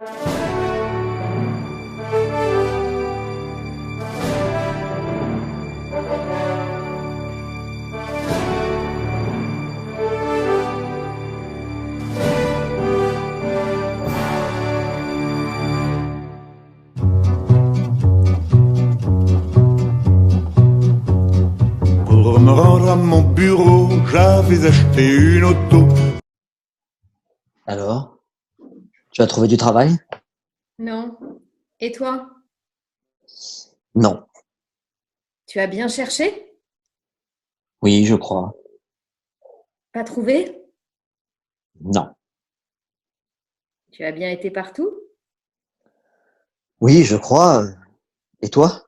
Pour me rendre à mon bureau, j'avais acheté une auto. Alors, tu as trouvé du travail? Non. Et toi? Non. Tu as bien cherché? Oui, je crois. Pas trouvé? Non. Tu as bien été partout? Oui, je crois. Et toi?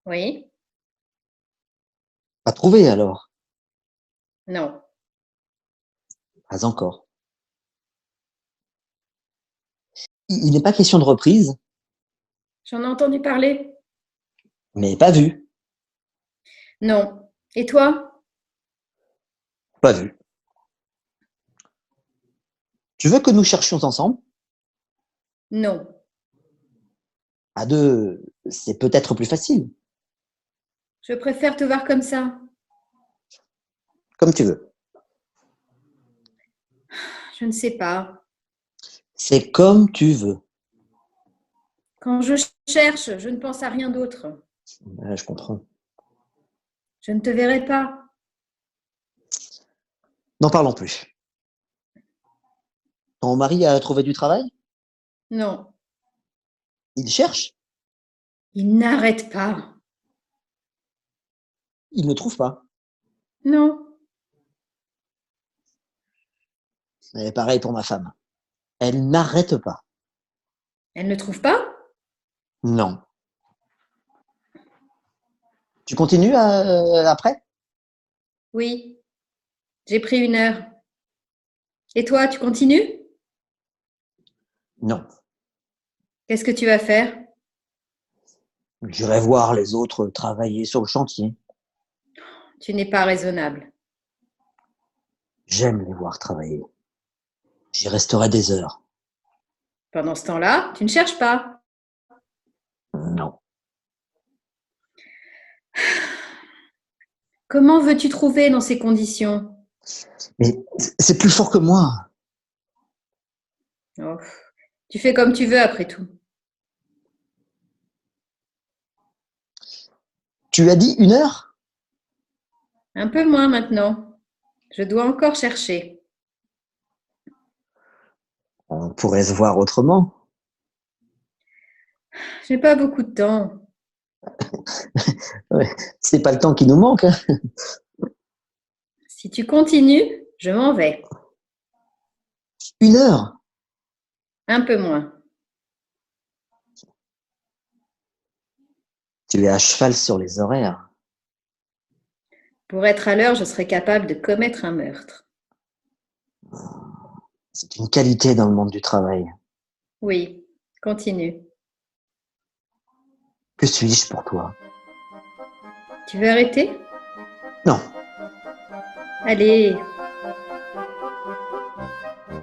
Oui. Pas trouvé alors? Non. Pas encore. Il n'est pas question de reprise, J'en ai entendu parler? mais pas vu. Non. Et toi? Pas vu. Tu veux que nous cherchions ensemble? Non. À deux, c'est peut-être plus facile. Je préfère te voir comme ça. Comme tu veux. Je ne sais pas. C'est comme tu veux. Quand je cherche, je ne pense à rien d'autre. Ouais, je comprends. Je ne te verrai pas. N'en parlons plus. Ton mari a trouvé du travail? Non. Il cherche? Il n'arrête pas. Il ne trouve pas. Non. Et pareil pour ma femme. Elle n'arrête pas. Elle ne trouve pas? Non. Tu continues après? Oui. J'ai pris 1 heure. Et toi, tu continues? Non. Qu'est-ce que tu vas faire? J'irai voir les autres travailler sur le chantier. Tu n'es pas raisonnable. J'aime les voir travailler. J'y resterai des heures. Pendant ce temps-là, tu ne cherches pas. Non. Comment veux-tu trouver dans ces conditions? Mais c'est plus fort que moi. Oh, tu fais comme tu veux après tout. Tu as dit 1 heure? Un peu moins maintenant. Je dois encore chercher. On pourrait se voir autrement. Je n'ai pas beaucoup de temps. Ouais, c'est pas le temps qui nous manque, hein. Si tu continues, je m'en vais. 1 heure? Un peu moins. Tu es à cheval sur les horaires. Pour être à l'heure, je serais capable de commettre un meurtre. C'est une qualité dans le monde du travail. Oui, continue. Que suis-je pour toi? Tu veux arrêter? Non, Allez,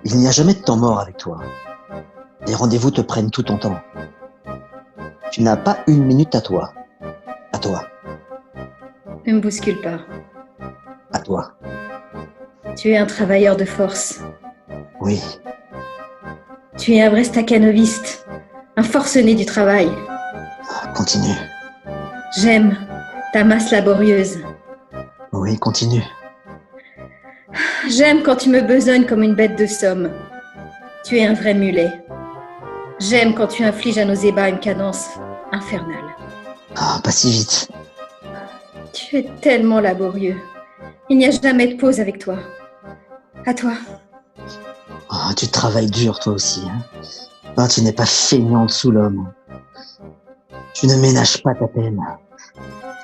il n'y a jamais de temps mort avec toi. Les rendez-vous te prennent tout ton temps. Tu n'as pas 1 minute à toi. À toi. ne me bouscule pas. À toi. Tu es un travailleur de force. Oui. Tu es un vrai staccanoviste, un forcené du travail. Continue. J'aime ta masse laborieuse. Oui, continue. J'aime quand tu me besognes comme une bête de somme. Tu es un vrai mulet. J'aime quand tu infliges à nos ébats une cadence infernale. Ah, pas si vite. Tu es tellement laborieux. Il n'y a jamais de pause avec toi. À toi. Oh, tu travailles dur, toi aussi, hein. Ah, tu n'es pas feignante sous l'homme. Tu ne ménages pas ta peine.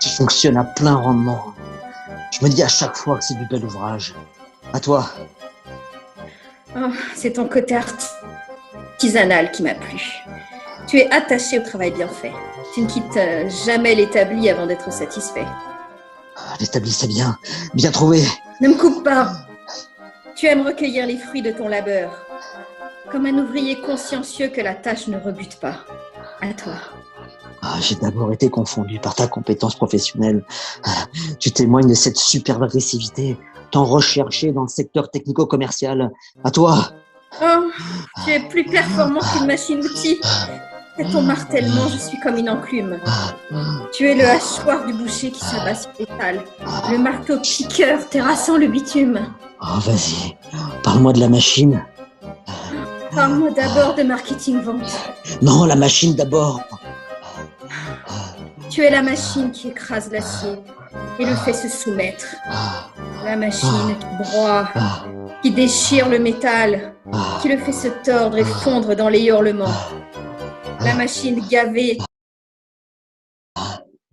Tu fonctionnes à plein rendement. Je me dis à chaque fois que c'est du bel ouvrage. À toi. Oh, c'est ton côté artisanal qui m'a plu. Tu es attaché au travail bien fait. Tu ne quittes jamais l'établi avant d'être satisfait. L'établi, c'est bien. Bien trouvé. Ne me coupe pas. Tu aimes recueillir les fruits de ton labeur. comme un ouvrier consciencieux que la tâche ne rebute pas. À toi. Ah, j'ai d'abord été confondu par ta compétence professionnelle. Ah, tu témoignes de cette superbe agressivité, tant recherchée dans le secteur technico-commercial. À toi. Oh, tu es plus performant qu'une machine-outil. À ton martèlement, je suis comme une enclume. Tu es le hachoir du boucher qui s'abat sur les talles, le marteau-piqueur terrassant le bitume. Oh, vas-y, parle-moi de la machine. Parle-moi d'abord de marketing-vente. Non, la machine d'abord. Tu es la machine qui écrase l'acier et le fait se soumettre. La machine qui broie, qui déchire le métal, qui le fait se tordre et fondre dans les hurlements. La machine gavée,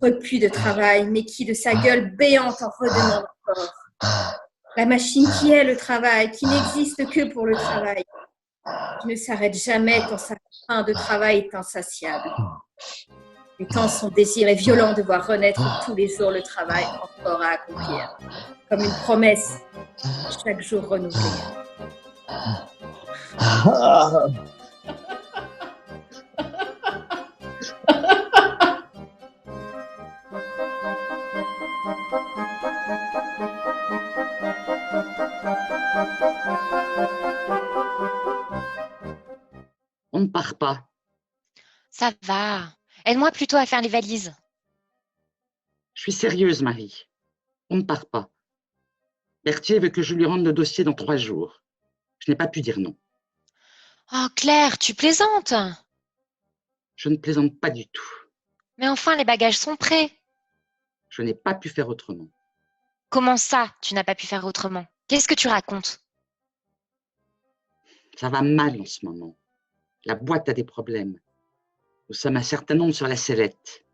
repus de travail, mais qui de sa gueule béante en redemande encore. La machine qui est le travail, qui n'existe que pour le travail, qui ne s'arrête jamais quand sa faim de travail est insatiable. Et tant son désir est violent de voir renaître tous les jours le travail encore à accomplir, comme une promesse chaque jour renouvelée. On ne part pas. Ça va. Aide-moi plutôt à faire les valises. Je suis sérieuse, Marie. On ne part pas. Berthier veut que je lui rende le dossier dans 3 jours. Je n'ai pas pu dire non. Oh, Claire, tu plaisantes. Je ne plaisante pas du tout. Mais enfin, les bagages sont prêts. Je n'ai pas pu faire autrement. Comment ça, tu n'as pas pu faire autrement? Qu'est-ce que tu racontes? Ça va mal en ce moment. La boîte a des problèmes. Nous sommes un certain nombre sur la sellette.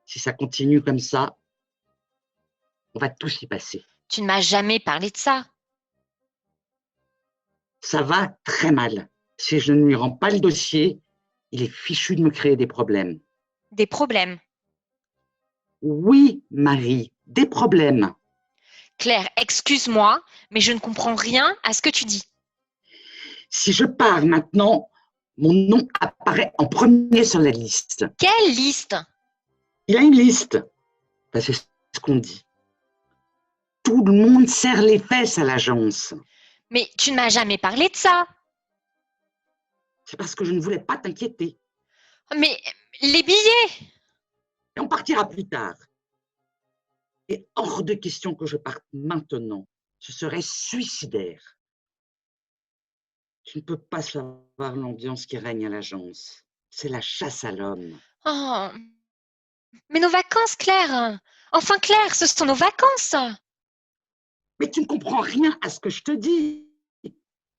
Si ça continue comme ça, on va tous y passer. Tu ne m'as jamais parlé de ça. Ça va très mal. Si je ne lui rends pas le dossier, il est fichu de me créer des problèmes. Des problèmes. Oui, Marie, des problèmes. Claire, excuse-moi, mais je ne comprends rien à ce que tu dis. Si je pars maintenant, mon nom apparaît en premier sur la liste. Quelle liste? Il a une liste. Enfin, c'est ce qu'on dit. Tout le monde serre les fesses à l'agence. Mais tu ne m'as jamais parlé de ça. C'est parce que je ne voulais pas t'inquiéter. Mais les billets? Et on partira plus tard. Et hors de question que je parte maintenant. Ce serait suicidaire. Tu ne peux pas savoir l'ambiance qui règne à l'agence. C'est la chasse à l'homme. Oh, mais nos vacances, Claire. Enfin, Claire, ce sont nos vacances. Mais tu ne comprends rien à ce que je te dis.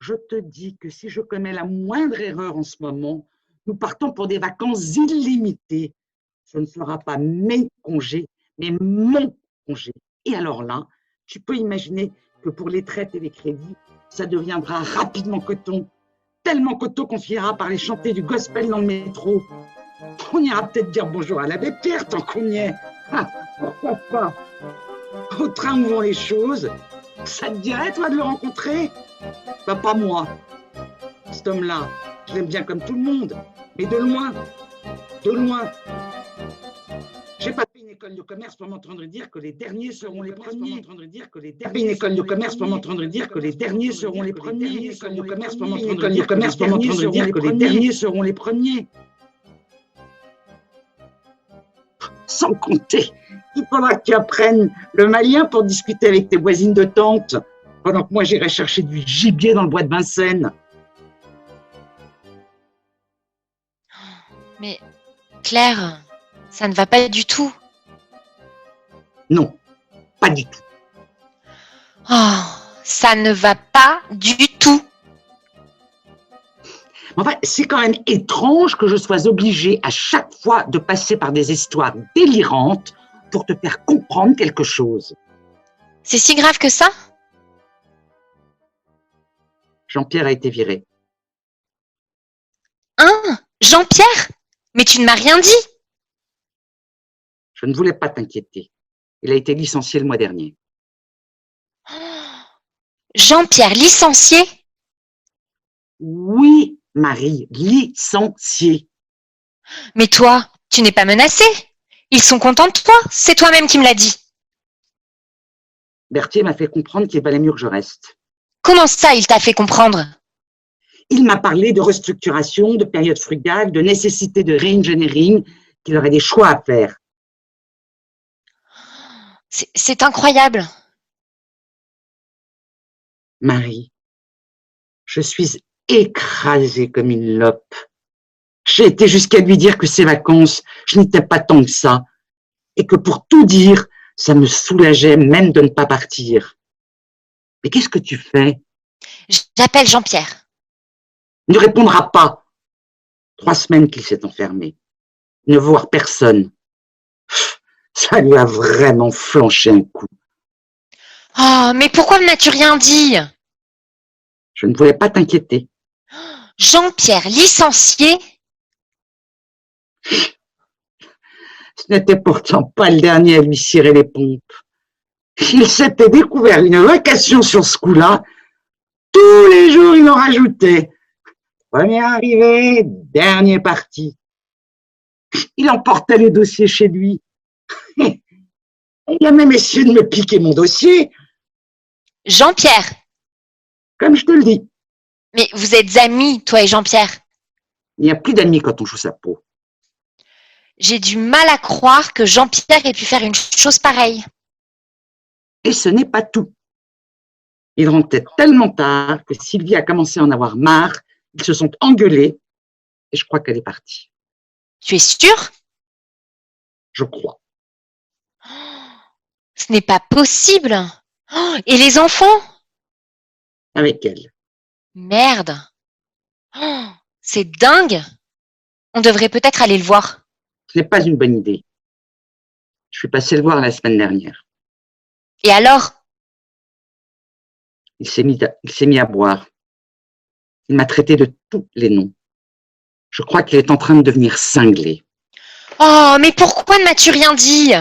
Je te dis que si je commets la moindre erreur en ce moment, nous partons pour des vacances illimitées. Ce ne sera pas mes congés, mais mon congé. Et alors là, tu peux imaginer que pour les traites et les crédits, ça deviendra rapidement coton. Tellement coton qu'on finira par les chanter du gospel dans le métro. On ira peut-être dire bonjour à l'abbé Pierre tant qu'on y est. Ah, pourquoi pas? Au train où vont les choses, ça te dirait, toi, de le rencontrer? Bah, pas moi. Cet homme-là, je l'aime bien comme tout le monde, mais de loin. De loin. J'ai pas fait une école de commerce pour m'entendre dire que les derniers seront les premiers. Une école de commerce pour m'entendre dire que les derniers seront les premiers. Une école de commerce pour m'entendre dire que les derniers seront les premiers. Sans compter, il faudra que tu apprennes le malien pour discuter avec tes voisines de tante, pendant que moi j'irai chercher du gibier dans le bois de Vincennes. Mais Claire, ça ne va pas du tout. Non, pas du tout. Oh, ça ne va pas du tout. Enfin, c'est quand même étrange que je sois obligée à chaque fois de passer par des histoires délirantes pour te faire comprendre quelque chose. C'est si grave que ça? Jean-Pierre a été viré. Hein? Jean-Pierre? Mais tu ne m'as rien dit. Je ne voulais pas t'inquiéter. Il a été licencié le mois dernier. Jean-Pierre licencié? Oui, Marie, licenciée. Mais toi, tu n'es pas menacée. Ils sont contents de toi. C'est toi-même qui me l'as dit. Berthier m'a fait comprendre qu'il valait mieux que je reste. Comment ça, il t'a fait comprendre? Il m'a parlé de restructuration, de période frugale, de nécessité de re-engineering, qu'il aurait des choix à faire. C'est incroyable. Marie, je suis écrasée comme une lope. J'ai été jusqu'à lui dire que ces vacances, je n'étais pas tant que ça, et que pour tout dire, ça me soulageait même de ne pas partir. Mais qu'est-ce que tu fais? J'appelle Jean-Pierre. Il ne répondra pas. 3 semaines qu'il s'est enfermé. Ne voir personne. Ça lui a vraiment flanché un coup. Oh, mais pourquoi ne m'as-tu rien dit? Je ne voulais pas t'inquiéter. Jean-Pierre licencié? Ce n'était pourtant pas le dernier à lui cirer les pompes. Il s'était découvert une vocation sur ce coup-là. Tous les jours, il en rajoutait. Premier arrivé, dernier parti. Il emportait les dossiers chez lui. Il a même essayé de me piquer mon dossier. Jean-Pierre. Comme je te le dis, Mais vous êtes amis, toi et Jean-Pierre. il n'y a plus d'amis quand on joue sa peau. J'ai du mal à croire que Jean-Pierre ait pu faire une chose pareille. Et ce n'est pas tout. Il rentrait tellement tard que Sylvie a commencé à en avoir marre. Ils se sont engueulés et je crois qu'elle est partie. Tu es sûr? Je crois. Ce n'est pas possible. Oh, et les enfants? Avec elle. Merde. Oh, c'est dingue. On devrait peut-être aller le voir. Ce n'est pas une bonne idée. Je suis passé le voir la semaine dernière. Et alors? Il s'est mis à boire. Il m'a traité de tous les noms. Je crois qu'il est en train de devenir cinglé. Oh, mais pourquoi ne m'as-tu rien dit?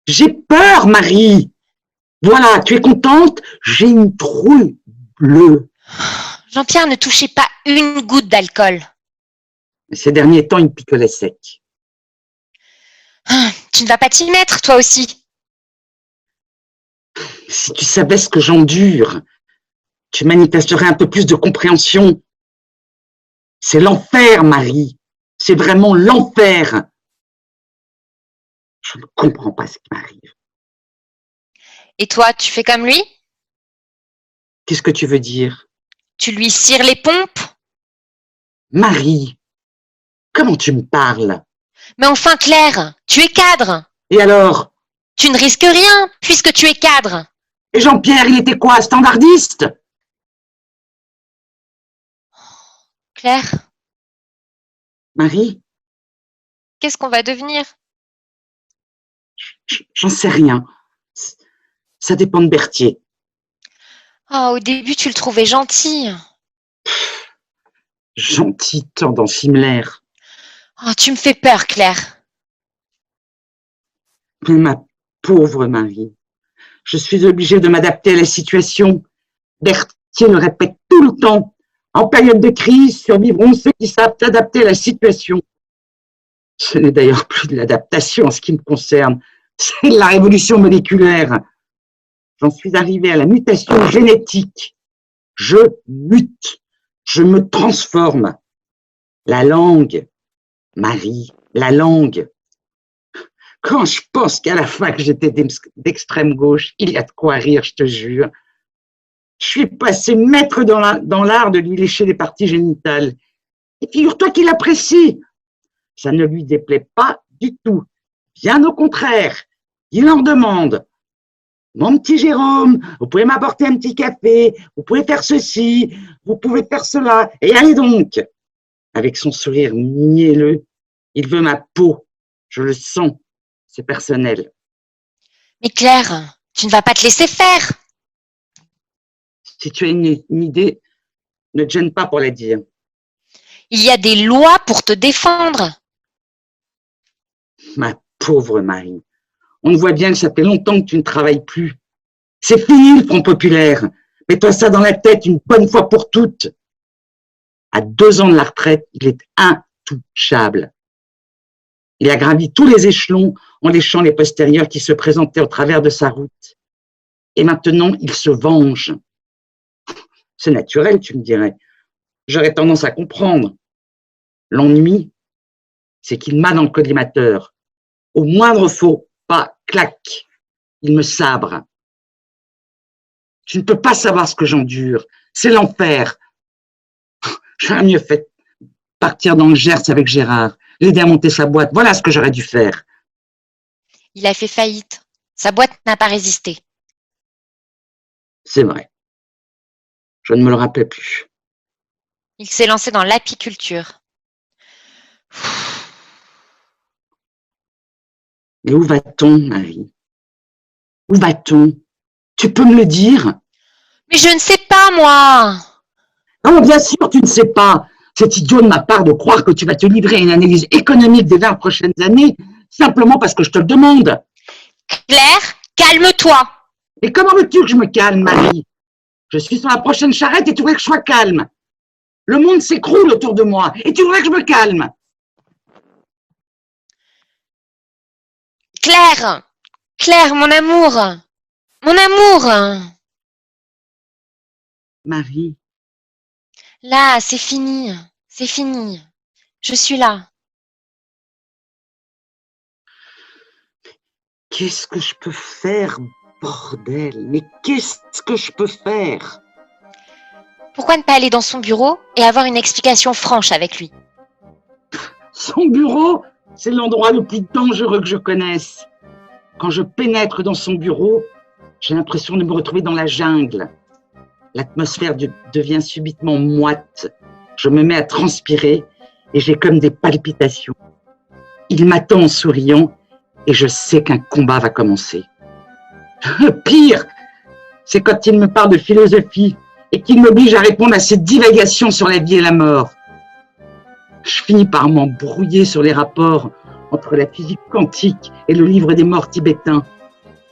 J'ai peur, Marie. Voilà, tu es contente? J'ai une trouille bleue. Jean-Pierre ne touchait pas une goutte d'alcool. Ces derniers temps, il picolait sec. Tu ne vas pas t'y mettre, toi aussi. Si tu savais ce que j'endure, tu manifesterais un peu plus de compréhension. C'est l'enfer, Marie. C'est vraiment l'enfer. Je ne comprends pas ce qui m'arrive. Et toi, tu fais comme lui? Qu'est-ce que tu veux dire? Tu lui cires les pompes? Marie, comment tu me parles? Mais enfin, Claire, tu es cadre. Et alors? Tu ne risques rien, puisque tu es cadre. Et Jean-Pierre, il était quoi, standardiste? Claire, Marie, qu'est-ce qu'on va devenir? j'en sais rien. Ça dépend de Berthier. Oh, au début, tu le trouvais gentil. Gentil, tendance similaire. Oh, tu me fais peur, Claire. Mais ma pauvre Marie, je suis obligée de m'adapter à la situation. Berthier le répète tout le temps. En période de crise, survivront ceux qui savent s'adapter à la situation. Ce n'est d'ailleurs plus de l'adaptation en ce qui me concerne. C'est la révolution moléculaire. J'en suis arrivée à la mutation génétique. Je mute. Je me transforme. La langue, Marie, la langue. Quand je pense qu'à la fac, j'étais d'extrême gauche, il y a de quoi rire, je te jure. Je suis passé maître dans l'art de lui lécher les parties génitales. Et figure-toi qu'il apprécie. Ça ne lui déplaît pas du tout. Bien au contraire, il en demande. Mon petit Jérôme, vous pouvez m'apporter un petit café, vous pouvez faire ceci, vous pouvez faire cela, et allez donc. Avec son sourire mielleux, il veut ma peau. Je le sens, c'est personnel. Mais Claire, tu ne vas pas te laisser faire. Si tu as une idée, ne te gêne pas pour la dire. Il y a des lois pour te défendre. Ma pauvre Marie, on voit bien que ça fait longtemps que tu ne travailles plus. C'est fini le Front populaire. Mets-toi ça dans la tête une bonne fois pour toutes. À 2 ans de la retraite, il est intouchable. Il a gravi tous les échelons en léchant les postérieurs qui se présentaient au travers de sa route. Et maintenant, il se venge. C'est naturel, tu me dirais. J'aurais tendance à comprendre. L'ennui, c'est qu'il m'a dans le collimateur. Au moindre faux pas, clac, il me sabre. Tu ne peux pas savoir ce que j'endure. C'est l'enfer. J'aurais mieux fait partir dans le Gers avec Gérard, l'aider à monter sa boîte. Voilà ce que j'aurais dû faire. Il a fait faillite. Sa boîte n'a pas résisté. C'est vrai. Je ne me le rappelle plus. Il s'est lancé dans l'apiculture. Mais où va-t-on, Marie? Où va-t-on? Tu peux me le dire? Mais je ne sais pas, moi. Non, bien sûr, tu ne sais pas. C'est idiot de ma part de croire que tu vas te livrer à une analyse économique des 20 prochaines années simplement parce que je te le demande. Claire, calme-toi. Et comment veux-tu que je me calme, Marie? Je suis sur la prochaine charrette et tu voudrais que je sois calme. Le monde s'écroule autour de moi et tu voudrais que je me calme. Claire, Claire, mon amour. Mon amour. Marie, Là, c'est fini. C'est fini. Je suis là. qu'est-ce que je peux faire, bordel? Mais qu'est-ce que je peux faire? Pourquoi ne pas aller dans son bureau et avoir une explication franche avec lui? Son bureau, c'est l'endroit le plus dangereux que je connaisse. Quand je pénètre dans son bureau, j'ai l'impression de me retrouver dans la jungle. L'atmosphère devient subitement moite. Je me mets à transpirer et j'ai comme des palpitations. Il m'attend en souriant et je sais qu'un combat va commencer. Le pire, c'est quand il me parle de philosophie et qu'il m'oblige à répondre à ses divagations sur la vie et la mort. Je finis par m'embrouiller sur les rapports entre la physique quantique et le livre des morts tibétains.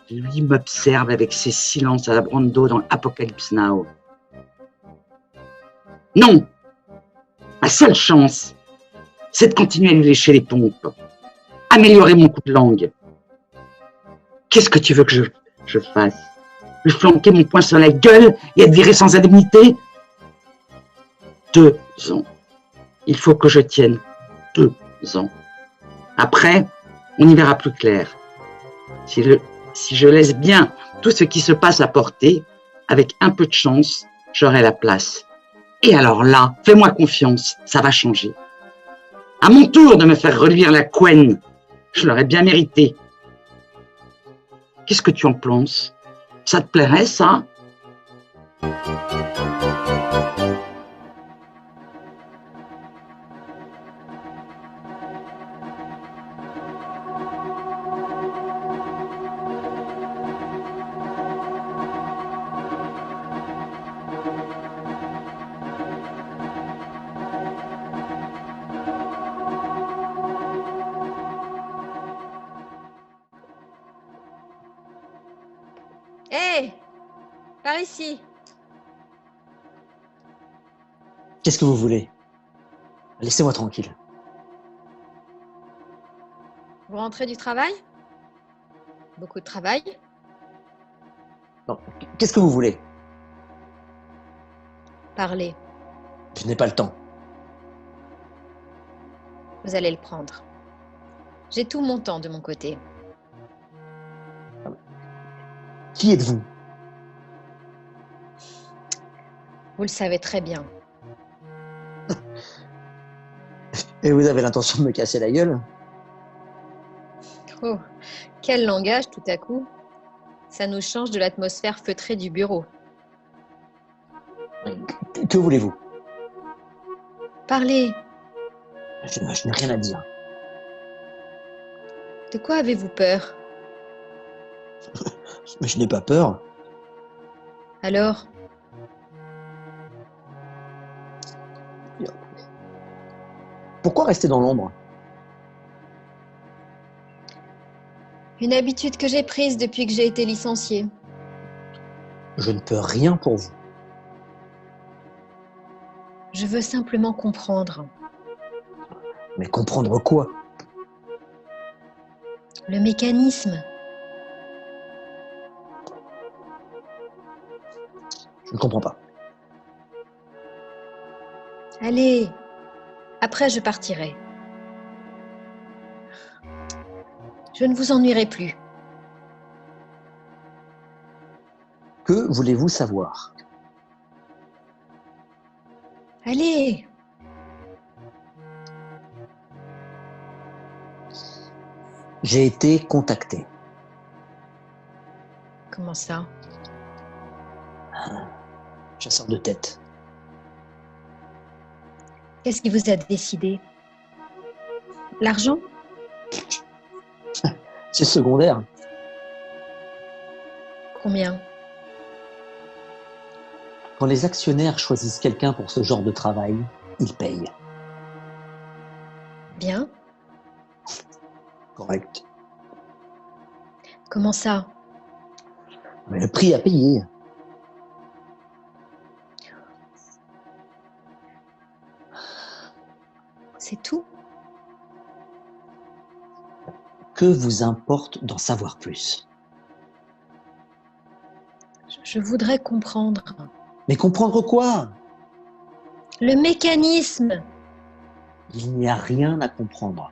Lui m'observe avec ses silences à la Brando dans Apocalypse Now. Non, ma seule chance, c'est de continuer à lui lécher les pompes, améliorer mon coup de langue. Qu'est-ce que tu veux que je fasse? Lui flanquer mon poing sur la gueule et être viré sans indemnité? 2 ans. Il faut que je tienne 2 ans. Après, on y verra plus clair. Si je laisse bien tout ce qui se passe à portée, avec un peu de chance, j'aurai la place. Et alors là, fais-moi confiance, ça va changer. À mon tour de me faire reluire la couenne, je l'aurais bien mérité. Qu'est-ce que tu en penses? Ça te plairait, ça? Hé, par ici. Qu'est-ce que vous voulez? Laissez-moi tranquille. Vous rentrez du travail? Beaucoup de travail? Non, qu'est-ce que vous voulez? Parlez. Je n'ai pas le temps. Vous allez le prendre. J'ai tout mon temps de mon côté. Qui êtes-vous? Vous le savez très bien. Et vous avez l'intention de me casser la gueule? Oh, quel langage tout à coup. Ça nous change de l'atmosphère feutrée du bureau. Que voulez-vous? Parlez. Je n'ai rien à dire. De quoi avez-vous peur? Mais je n'ai pas peur. Alors? Pourquoi rester dans l'ombre? Une habitude que j'ai prise depuis que j'ai été licenciée. Je ne peux rien pour vous. Je veux simplement comprendre. Mais comprendre quoi? Le mécanisme. Je ne comprends pas. Allez, après je partirai. Je ne vous ennuierai plus. Que voulez-vous savoir? Allez, J'ai été contacté. comment ça? Chasseur de tête. Qu'est-ce qui vous a décidé? L'argent? C'est secondaire. Combien? Quand les actionnaires choisissent quelqu'un pour ce genre de travail, ils payent. Bien. Correct. Comment ça? Mais le prix à payer. C'est tout? Que vous importe d'en savoir plus? Je voudrais comprendre. Mais comprendre quoi? Le mécanisme. Il n'y a rien à comprendre.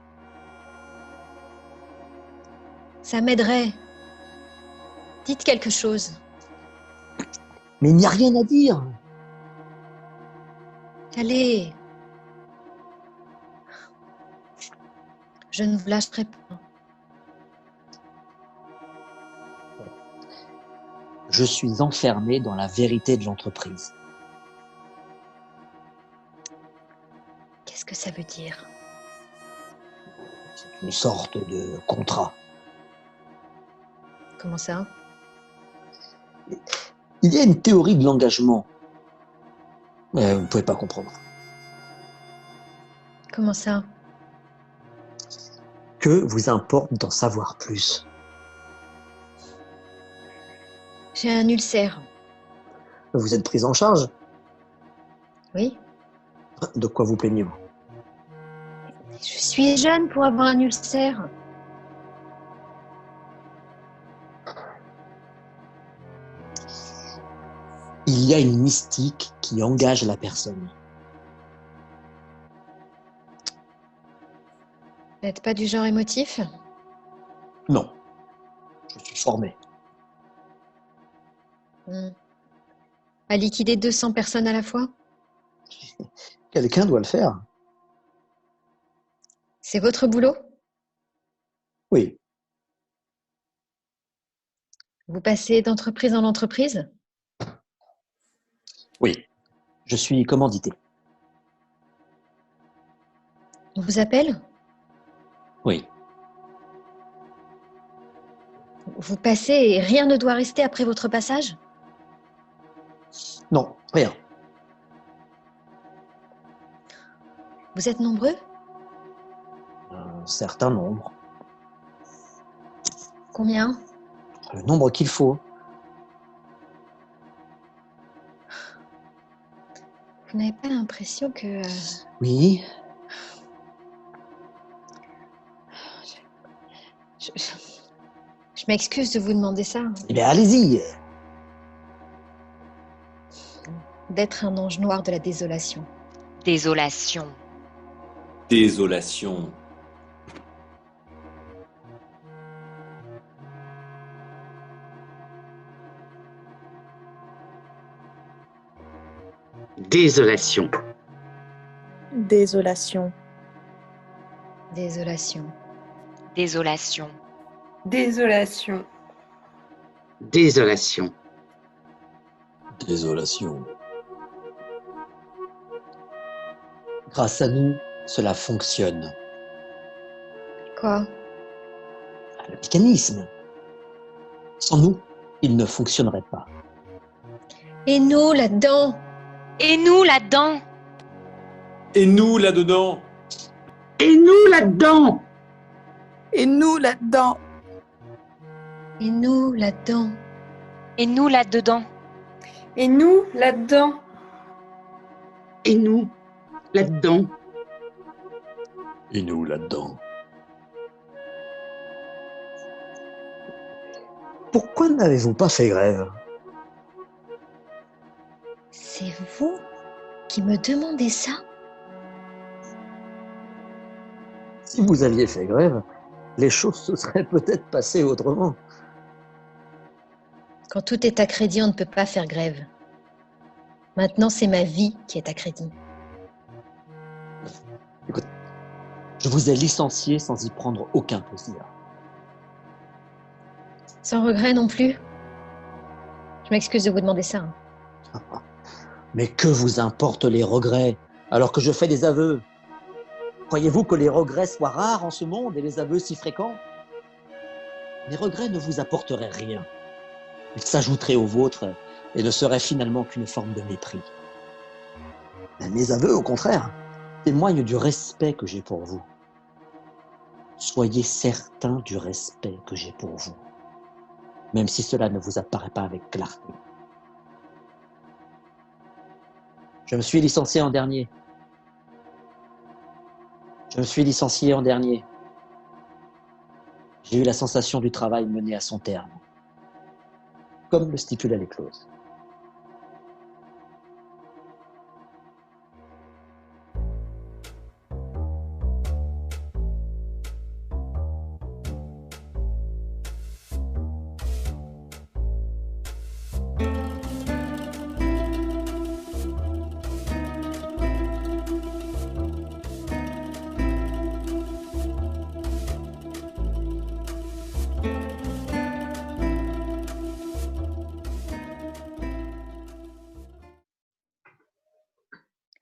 Ça m'aiderait. Dites quelque chose. Mais il n'y a rien à dire. Allez. Je ne vous lâcherai pas. Je suis enfermé dans la vérité de l'entreprise. Qu'est-ce que ça veut dire? C'est une sorte de contrat. Comment ça? Il y a une théorie de l'engagement. Mais vous ne pouvez pas comprendre. Comment ça? Que vous importe d'en savoir plus? J'ai un ulcère. Vous êtes prise en charge? Oui? De quoi vous plaignez-vous? Je suis jeune pour avoir un ulcère. Il y a une mystique qui engage la personne. Vous n'êtes pas du genre émotif? Non, je suis formé. À liquider 200 personnes à la fois? Quelqu'un doit le faire. C'est votre boulot? Oui, Vous passez d'entreprise en entreprise? oui. Je suis commandité. On vous appelle? Oui. Vous passez et rien ne doit rester après votre passage? Non, rien. Vous êtes nombreux? Un certain nombre. Combien? Le nombre qu'il faut. Vous n'avez pas l'impression que... Oui. Je m'excuse de vous demander ça, Eh bien, allez-y. d'être un ange noir de la désolation. Désolation. Désolation. Désolation. Désolation. Désolation. Désolation. Désolation. Désolation. Désolation. Grâce à nous, cela fonctionne. Quoi? Le mécanisme. Sans nous, il ne fonctionnerait pas. Et nous, là-dedans? Et nous là-dedans? Et nous là-dedans? Et nous là-dedans? Et nous là-dedans? Et nous, là-dedans? Et nous là-dedans? Et nous, là-dedans? Et nous, là-dedans, Et nous là-dedans. Pourquoi n'avez-vous pas fait grève? C'est vous qui me demandez ça? Si vous aviez fait grève, les choses se seraient peut-être passées autrement. Quand tout est à crédit, on ne peut pas faire grève. Maintenant, c'est ma vie qui est à crédit. Écoute, je vous ai licencié sans y prendre aucun plaisir. Sans regret non plus. Je m'excuse de vous demander ça. Mais que vous importent les regrets alors que je fais des aveux? Croyez-vous que les regrets soient rares en ce monde et les aveux si fréquents? Les regrets ne vous apporteraient rien. Ils s'ajouteraient aux vôtres et ne seraient finalement qu'une forme de mépris. Mais mes aveux, au contraire, témoignent du respect que j'ai pour vous. Soyez certain du respect que j'ai pour vous, même si cela ne vous apparaît pas avec clarté. Je me suis licencié en dernier. J'ai eu la sensation du travail mené à son terme, comme le stipulaient les clauses.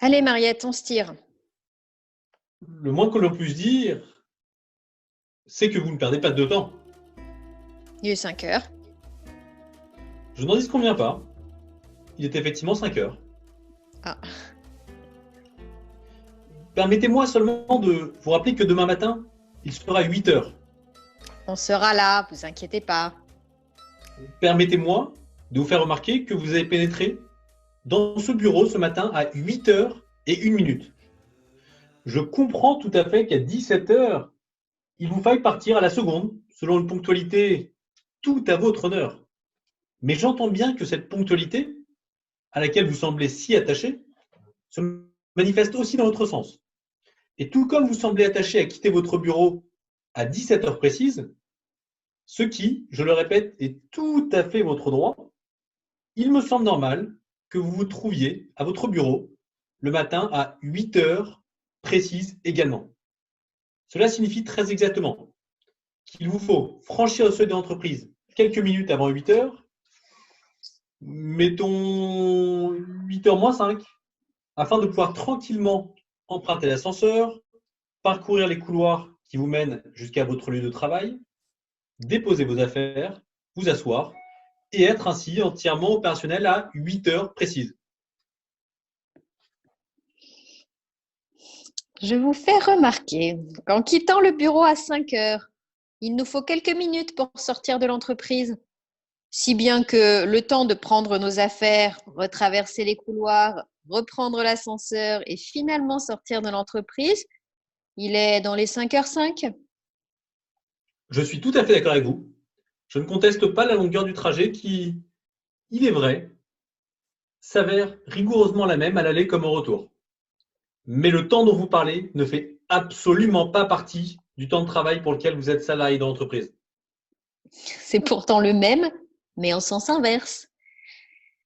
Allez, Mariette, on se tire. Le moins que l'on puisse dire, c'est que vous ne perdez pas de temps. Il est 5 heures. Je n'en disconviens pas. Il est effectivement 5 heures. Ah. Permettez-moi seulement de vous rappeler que demain matin, il sera 8 heures. On sera là, vous inquiétez pas. Permettez-moi de vous faire remarquer que vous avez pénétré dans ce bureau ce matin à 8 heures et 1 minute. Je comprends tout à fait qu'à 17 heures, il vous faille partir à la seconde, selon une ponctualité tout à votre honneur. Mais j'entends bien que cette ponctualité, à laquelle vous semblez si attaché, se manifeste aussi dans l'autre sens. Et tout comme vous semblez attaché à quitter votre bureau à 17 heures précises, ce qui, je le répète, est tout à fait votre droit, il me semble normal que vous vous trouviez à votre bureau le matin à 8 heures précises également. Cela signifie très exactement qu'il vous faut franchir le seuil de l'entreprise quelques minutes avant 8 heures, mettons 8 heures moins 5, afin de pouvoir tranquillement emprunter l'ascenseur, parcourir les couloirs qui vous mènent jusqu'à votre lieu de travail, déposer vos affaires, vous asseoir et être ainsi entièrement opérationnel à 8 heures précises. Je vous fais remarquer qu'en quittant le bureau à 5 heures, il nous faut quelques minutes pour sortir de l'entreprise. Si bien que le temps de prendre nos affaires, retraverser les couloirs, reprendre l'ascenseur et finalement sortir de l'entreprise, il est dans les 5h05. Je suis tout à fait d'accord avec vous. Je ne conteste pas la longueur du trajet qui, il est vrai, s'avère rigoureusement la même à l'aller comme au retour. Mais le temps dont vous parlez ne fait absolument pas partie du temps de travail pour lequel vous êtes salarié dans l'entreprise. C'est pourtant le même, mais en sens inverse.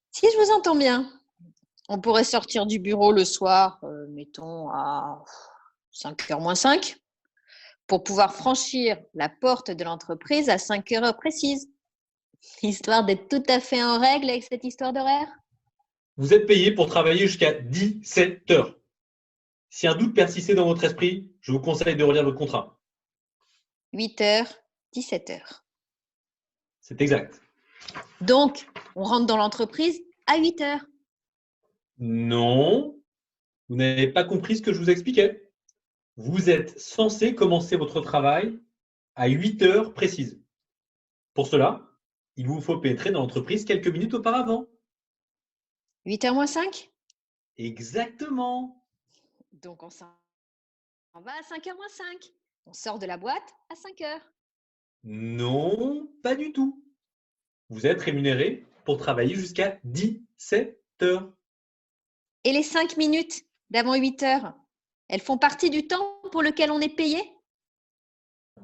Si je vous entends bien, on pourrait sortir du bureau le soir, mettons à 5h moins 5, pour pouvoir franchir la porte de l'entreprise à 5 heures précises, histoire d'être tout à fait en règle avec cette histoire d'horaire. Vous êtes payé pour travailler jusqu'à 17 heures. Si un doute persistait dans votre esprit, je vous conseille de relire votre contrat. 8h, 17h. C'est exact. Donc, on rentre dans l'entreprise à 8h. Non, vous n'avez pas compris ce que je vous expliquais. Vous êtes censé commencer votre travail à 8 heures précises. Pour cela, il vous faut pénétrer dans l'entreprise quelques minutes auparavant. 8h moins 5 Exactement. Donc, on s'en va à 5h moins 5. On sort de la boîte à 5h. Non, pas du tout. Vous êtes rémunéré pour travailler jusqu'à 17 heures. Et les 5 minutes d'avant 8h, elles font partie du temps pour lequel on est payé?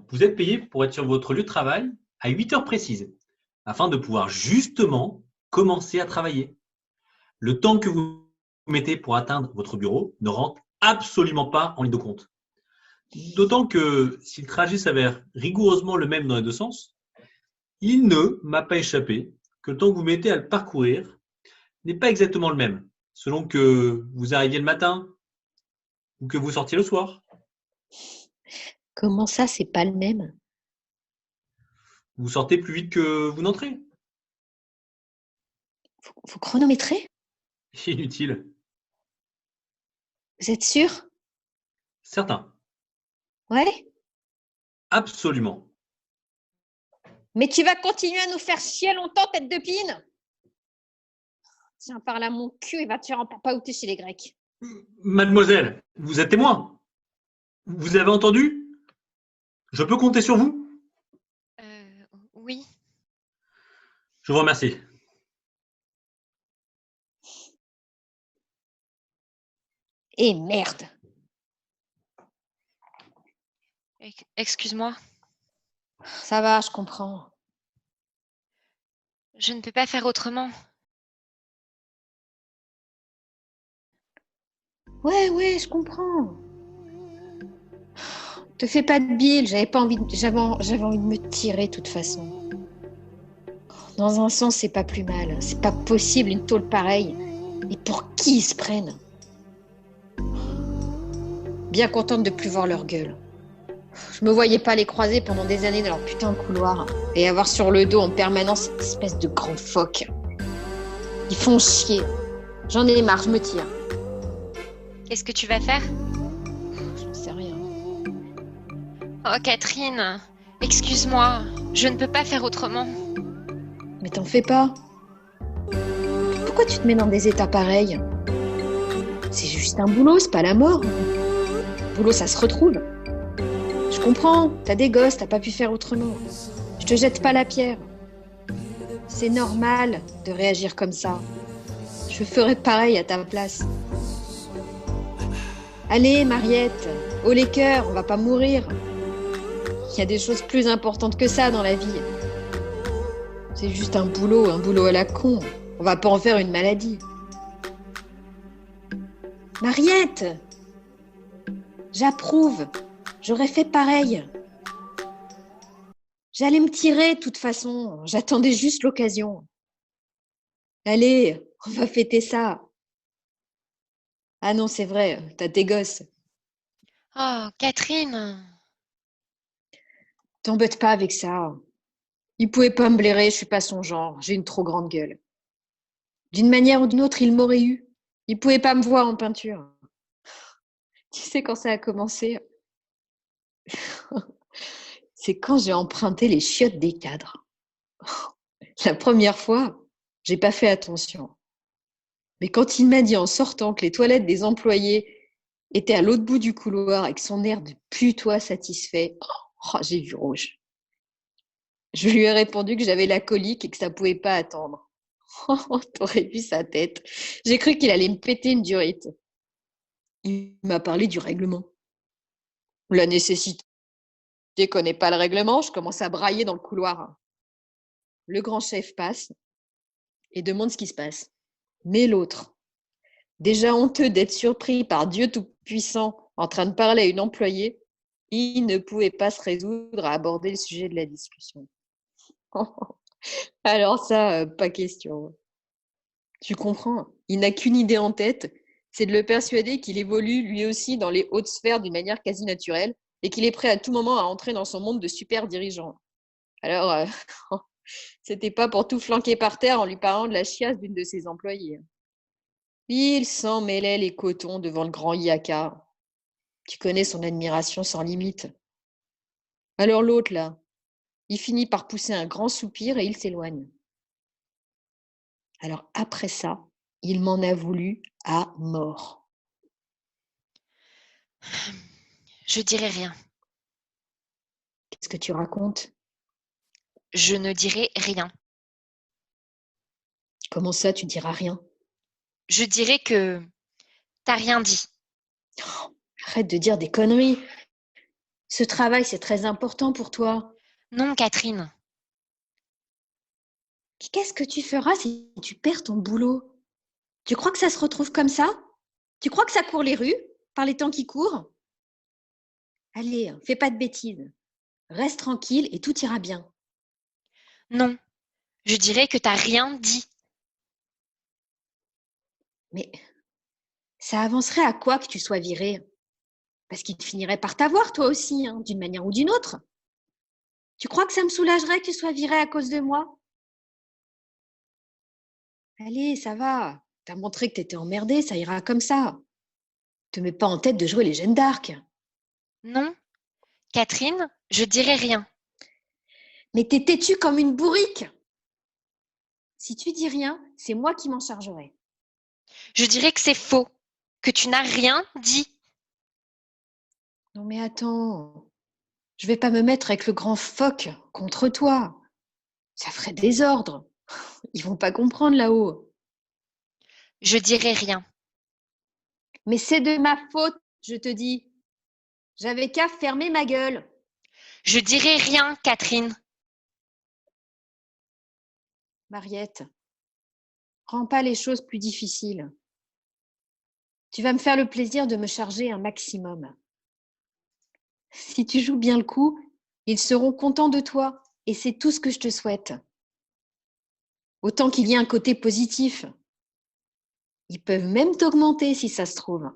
Vous êtes payé pour être sur votre lieu de travail à 8 heures précises, afin de pouvoir justement commencer à travailler. Le temps que vous mettez pour atteindre votre bureau ne rentre absolument pas en ligne de compte. D'autant que si le trajet s'avère rigoureusement le même dans les deux sens, il ne m'a pas échappé que le temps que vous mettez à le parcourir n'est pas exactement le même, selon que vous arriviez le matin ou que vous sortiez le soir. Comment ça, c'est pas le même? Vous sortez plus vite que vous n'entrez. Vous chronométrez? Inutile. Vous êtes sûr? Certain. Ouais? Absolument. Mais tu vas continuer à nous faire chier longtemps, tête de pine? Tiens, par là mon cul et va te faire en papaouter chez les Grecs. Mademoiselle, vous êtes témoin. Vous avez entendu? Je peux compter sur vous? Oui. Je vous remercie. Et merde! Excuse-moi, Ça va, je comprends. je ne peux pas faire autrement. Ouais, je comprends. Te fais pas de bile, j'avais envie de me tirer de toute façon. Dans un sens, c'est pas plus mal. C'est pas possible une tôle pareille. Et pour qui ils se prennent? Bien contente de plus voir leur gueule. Je me voyais pas les croiser pendant des années dans leur putain de couloir et avoir sur le dos en permanence cette espèce de grand phoque. Ils font chier. J'en ai marre, je me tire. Qu'est-ce que tu vas faire? Je ne sais rien. Oh, Catherine, excuse-moi, je ne peux pas faire autrement. Mais t'en fais pas. Pourquoi tu te mets dans des états pareils? C'est juste un boulot, c'est pas la mort. Boulot, ça se retrouve. Je comprends, t'as des gosses, t'as pas pu faire autrement. Je te jette pas la pierre. C'est normal de réagir comme ça. Je ferais pareil à ta place. Allez, Mariette, haut les cœurs, on va pas mourir. Il y a des choses plus importantes que ça dans la vie. C'est juste un boulot à la con. On va pas en faire une maladie. Mariette! J'approuve. J'aurais fait pareil. J'allais me tirer de toute façon. J'attendais juste l'occasion. Allez, on va fêter ça. Ah non, c'est vrai, t'as tes gosses. Oh, Catherine. T'embête pas avec ça. Il pouvait pas me blairer, je suis pas son genre. J'ai une trop grande gueule. D'une manière ou d'une autre, il m'aurait eu. Il pouvait pas me voir en peinture. Tu sais quand ça a commencé? C'est quand j'ai emprunté les chiottes des cadres. La première fois, j'ai pas fait attention. Mais quand il m'a dit en sortant que les toilettes des employés étaient à l'autre bout du couloir avec son air de putois satisfait, j'ai vu rouge. Je lui ai répondu que j'avais la colique et que ça pouvait pas attendre. T'aurais vu sa tête. J'ai cru qu'il allait me péter une durite. Il m'a parlé du règlement. La nécessité connaît pas le règlement, je commence à brailler dans le couloir. Le grand chef passe et demande ce qui se passe. Mais l'autre, déjà honteux d'être surpris par Dieu Tout-Puissant en train de parler à une employée, il ne pouvait pas se résoudre à aborder le sujet de la discussion. Alors ça, pas question. Tu comprends? Il n'a qu'une idée en tête, c'est de le persuader qu'il évolue lui aussi dans les hautes sphères d'une manière quasi naturelle et qu'il est prêt à tout moment à entrer dans son monde de super dirigeant. Alors, c'était pas pour tout flanquer par terre en lui parlant de la chiasse d'une de ses employées. Il s'en mêlait les cotons devant le grand Yaka. Tu connais son admiration sans limite. Alors l'autre, là, il finit par pousser un grand soupir et il s'éloigne. Alors après ça, Il m'en a voulu à mort. Je dirai rien. Qu'est-ce que tu racontes? Je ne dirai rien. Comment ça, tu diras rien? Je dirai que t'as rien dit. Arrête de dire des conneries. Ce travail, c'est très important pour toi. Non, Catherine. Qu'est-ce que tu feras si tu perds ton boulot? Tu crois que ça se retrouve comme ça? Tu crois que ça court les rues par les temps qui courent? Allez, fais pas de bêtises. Reste tranquille et tout ira bien. Non, je dirai que t'as rien dit. Mais ça avancerait à quoi que tu sois viré? Parce qu'il finirait par t'avoir toi aussi, hein, d'une manière ou d'une autre. Tu crois que ça me soulagerait que tu sois viré à cause de moi? Allez, ça va. T'as montré que t'étais emmerdée, ça ira comme ça. Te mets pas en tête de jouer les Jeanne d'Arc. Non, Catherine, je dirai rien. Mais t'es têtue comme une bourrique. Si tu dis rien, c'est moi qui m'en chargerai. Je dirai que c'est faux, que tu n'as rien dit. Non mais attends, je vais pas me mettre avec le grand phoque contre toi. Ça ferait désordre. Ils vont pas comprendre là-haut. Je dirai rien. Mais c'est de ma faute, je te dis. J'avais qu'à fermer ma gueule. Je dirai rien, Catherine. Mariette, rends pas les choses plus difficiles. Tu vas me faire le plaisir de me charger un maximum. Si tu joues bien le coup, ils seront contents de toi et c'est tout ce que je te souhaite. Autant qu'il y ait un côté positif. Ils peuvent même t'augmenter si ça se trouve.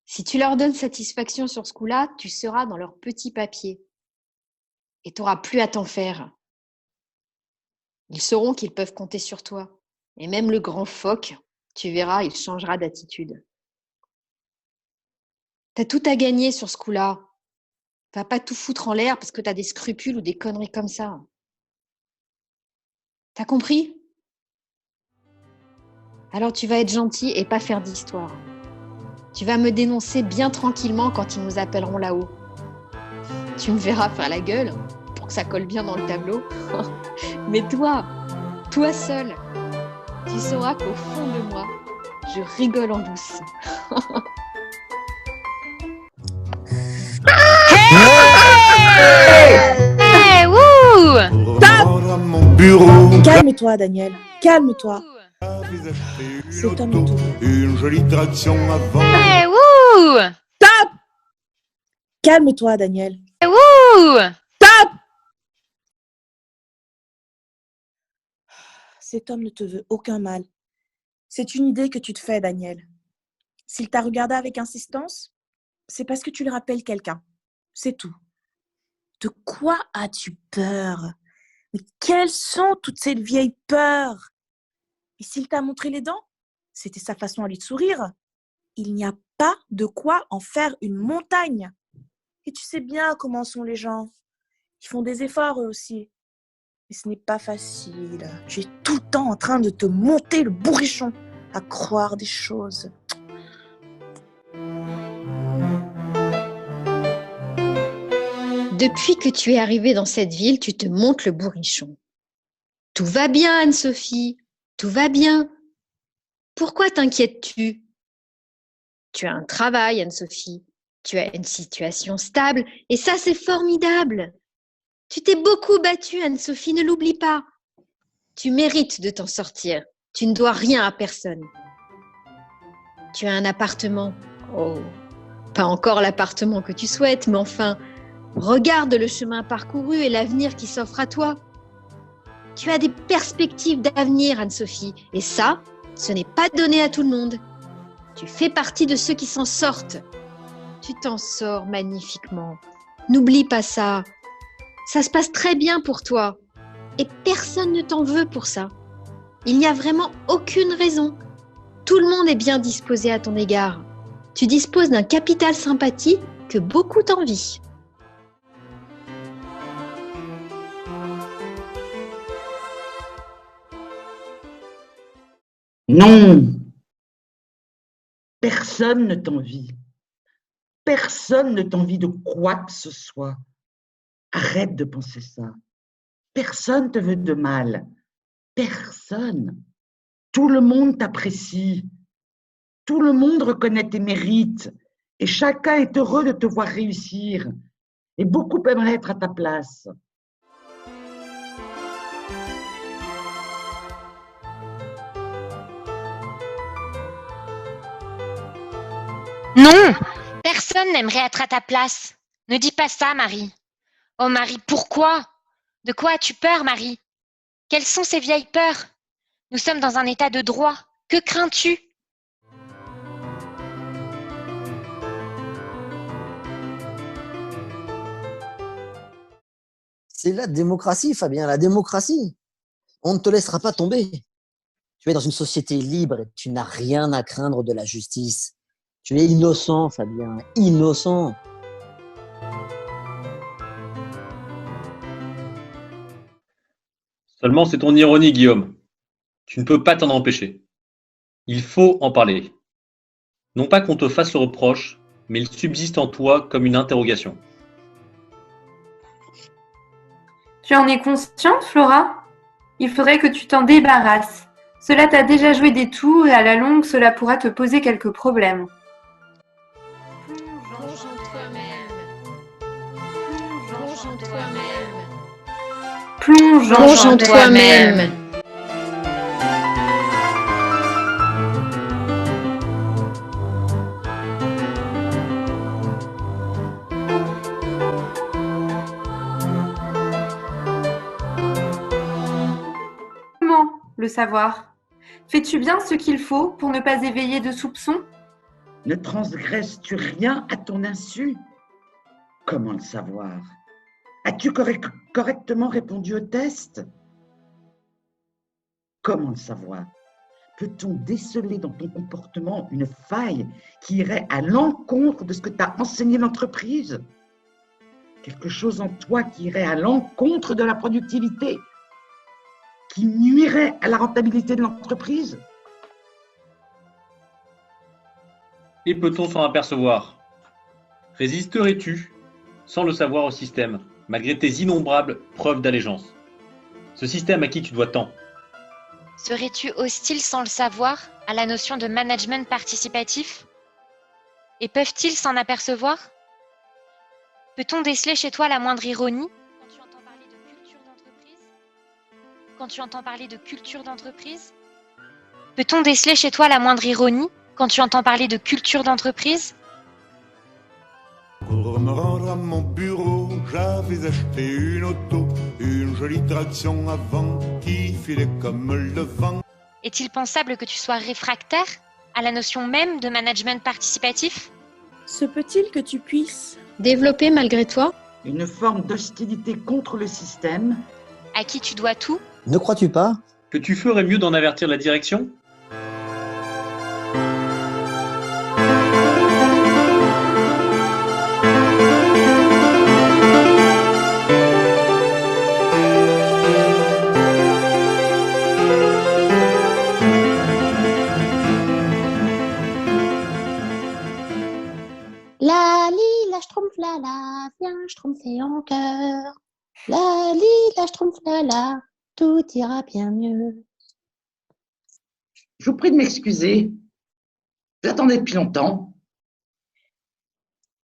Si tu leur donnes satisfaction sur ce coup-là, tu seras dans leur petit papier et tu n'auras plus à t'en faire. Ils sauront qu'ils peuvent compter sur toi. Et même le grand phoque, tu verras, il changera d'attitude. T'as tout à gagner sur ce coup-là. Va pas tout foutre en l'air parce que t'as des scrupules ou des conneries comme ça. T'as compris? Alors tu vas être gentil et pas faire d'histoire. Tu vas me dénoncer bien tranquillement quand ils nous appelleront là-haut. Tu me verras faire la gueule pour que ça colle bien dans le tableau. Mais toi seul, tu sauras qu'au fond de moi, je rigole en douce. Hey, wouh! À mon bureau, Calme-toi, Daniel. Calme-toi. j'avais acheté C'est une Tom auto, Tour. une jolie traction avant. Hey, wouh! Stop! Calme-toi, Daniel. Hey, wouh! Stop! Cet homme ne te veut aucun mal. C'est une idée que tu te fais, Daniel. S'il t'a regardé avec insistance, c'est parce que tu lui rappelles quelqu'un. C'est tout. De quoi as-tu peur? Mais quelles sont toutes ces vieilles peurs? Et s'il t'a montré les dents, c'était sa façon à lui de sourire. Il n'y a pas de quoi en faire une montagne. Et tu sais bien comment sont les gens. Ils font des efforts eux aussi. Mais ce n'est pas facile. Tu es tout le temps en train de te monter le bourrichon à croire des choses. Depuis que tu es arrivée dans cette ville, tu te montes le bourrichon. Tout va bien, Anne-Sophie. Tout va bien. Pourquoi t'inquiètes-tu? Tu as un travail, Anne-Sophie. Tu as une situation stable et ça, c'est formidable. Tu t'es beaucoup battue, Anne-Sophie, ne l'oublie pas. Tu mérites de t'en sortir. Tu ne dois rien à personne. Tu as un appartement. Oh, pas encore l'appartement que tu souhaites, mais enfin, regarde le chemin parcouru et l'avenir qui s'offre à toi. Tu as des perspectives d'avenir, Anne-Sophie, et ça, ce n'est pas donné à tout le monde. Tu fais partie de ceux qui s'en sortent. Tu t'en sors magnifiquement. N'oublie pas ça. Ça se passe très bien pour toi. Et personne ne t'en veut pour ça. Il n'y a vraiment aucune raison. Tout le monde est bien disposé à ton égard. Tu disposes d'un capital sympathie que beaucoup t'envient. Non, personne ne t'envie. Personne ne t'envie de quoi que ce soit. Arrête de penser ça. Personne te veut de mal. Personne. Tout le monde t'apprécie. Tout le monde reconnaît tes mérites. Et chacun est heureux de te voir réussir. Et beaucoup aimeraient être à ta place. Non, personne n'aimerait être à ta place. Ne dis pas ça, Marie. Oh, Marie, pourquoi? De quoi as-tu peur, Marie? Quelles sont ces vieilles peurs? Nous sommes dans un état de droit. Que crains-tu? C'est la démocratie, Fabien, la démocratie. On ne te laissera pas tomber. Tu es dans une société libre et tu n'as rien à craindre de la justice. Tu es innocent, Fabien, innocent. Seulement, c'est ton ironie, Guillaume. Tu ne peux pas t'en empêcher. Il faut en parler. Non pas qu'on te fasse le reproche, mais il subsiste en toi comme une interrogation. Tu en es consciente, Flora? Il faudrait que tu t'en débarrasses. Cela t'a déjà joué des tours et à la longue, cela pourra te poser quelques problèmes. Plonge en toi-même. Plonge en toi-même. Plonge en toi-même. Comment le savoir? Fais-tu bien ce qu'il faut pour ne pas éveiller de soupçons? Ne transgresses-tu rien à ton insu? Comment le savoir? As-tu correctement répondu au test? Comment le savoir? Peut-on déceler dans ton comportement une faille qui irait à l'encontre de ce que t'a enseigné l'entreprise? Quelque chose en toi qui irait à l'encontre de la productivité? Qui nuirait à la rentabilité de l'entreprise? Et peut-on s'en apercevoir? Résisterais-tu, sans le savoir, au système, malgré tes innombrables preuves d'allégeance? Ce système à qui tu dois tant? Serais-tu hostile sans le savoir à la notion de management participatif? Et peuvent-ils s'en apercevoir? Peut-on déceler chez toi la moindre ironie quand tu entends parler de culture d'entreprise? Quand tu entends parler de culture d'entreprise? Peut-on déceler chez toi la moindre ironie quand tu entends parler de culture d'entreprise? Pour me rendre à mon bureau, j'avais acheté une auto, une jolie traction avant qui filait comme le vent. Est-il pensable que tu sois réfractaire à la notion même de management participatif? Se peut-il que tu puisses Développer malgré toi? Une forme d'hostilité contre le système? À qui tu dois tout? Ne crois-tu pas? Que tu ferais mieux d'en avertir la direction? La li, la schtroumpf la la, viens schtroumpfer en cœur. La li, la schtroumpf la la, tout ira bien mieux. Je vous prie de m'excuser. J'attendais depuis longtemps.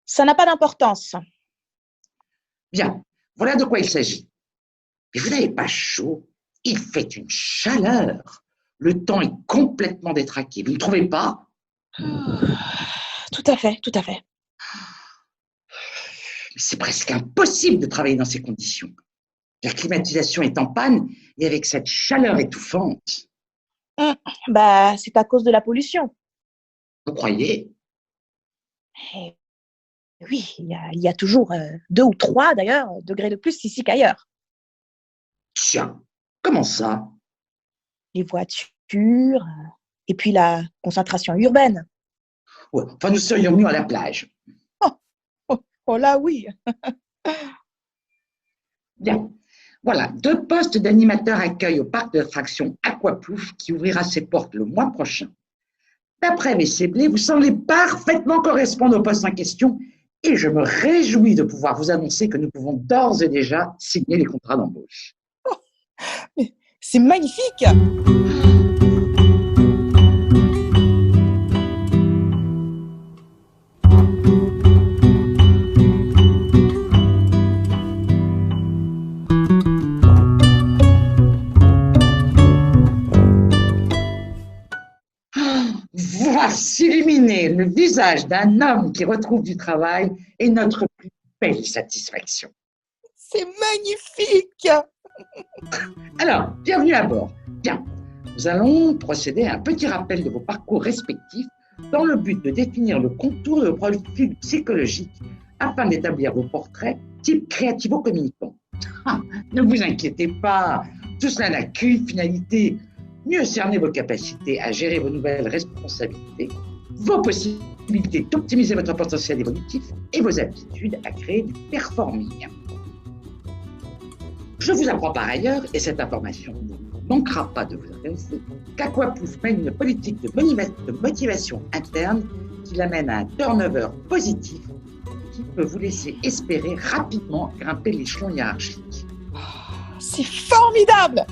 Ça n'a pas d'importance. Bien, voilà de quoi il s'agit. Et vous n'avez pas chaud? Il fait une chaleur. Le temps est complètement détraqué. Vous ne trouvez pas? Tout à fait, tout à fait. C'est presque impossible de travailler dans ces conditions. La climatisation est en panne et avec cette chaleur étouffante. Bah, c'est à cause de la pollution. Vous croyez? Eh oui, il y a toujours 2 ou 3 d'ailleurs degrés de plus ici qu'ailleurs. Tiens, comment ça? Les voitures, et puis la concentration urbaine. Ouais, enfin, nous serions venus à la plage. Oh là oui. Bien. Voilà, 2 postes d'animateur accueil au parc d'attractions Aquaplouf qui ouvrira ses portes le mois prochain. D'après mes ciblés, vous semblez parfaitement correspondre au poste en question et je me réjouis de pouvoir vous annoncer que nous pouvons d'ores et déjà signer les contrats d'embauche. Mais c'est magnifique! Voir s'illuminer le visage d'un homme qui retrouve du travail est notre plus belle satisfaction. C'est magnifique! Alors, bienvenue à bord. Bien, nous allons procéder à un petit rappel de vos parcours respectifs dans le but de définir le contour de vos profils psychologiques afin d'établir vos portraits type créativo-communicant. Ne vous inquiétez pas, tout cela n'a qu'une finalité. Mieux cerner vos capacités à gérer vos nouvelles responsabilités, vos possibilités d'optimiser votre potentiel évolutif et vos aptitudes à créer du performing. Je vous apprends par ailleurs, et cette information ne manquera pas de vous intéresser, qu'Aquaplouf mène une politique de motivation interne qui l'amène à un turnover positif qui peut vous laisser espérer rapidement grimper l'échelon hiérarchique. C'est formidable!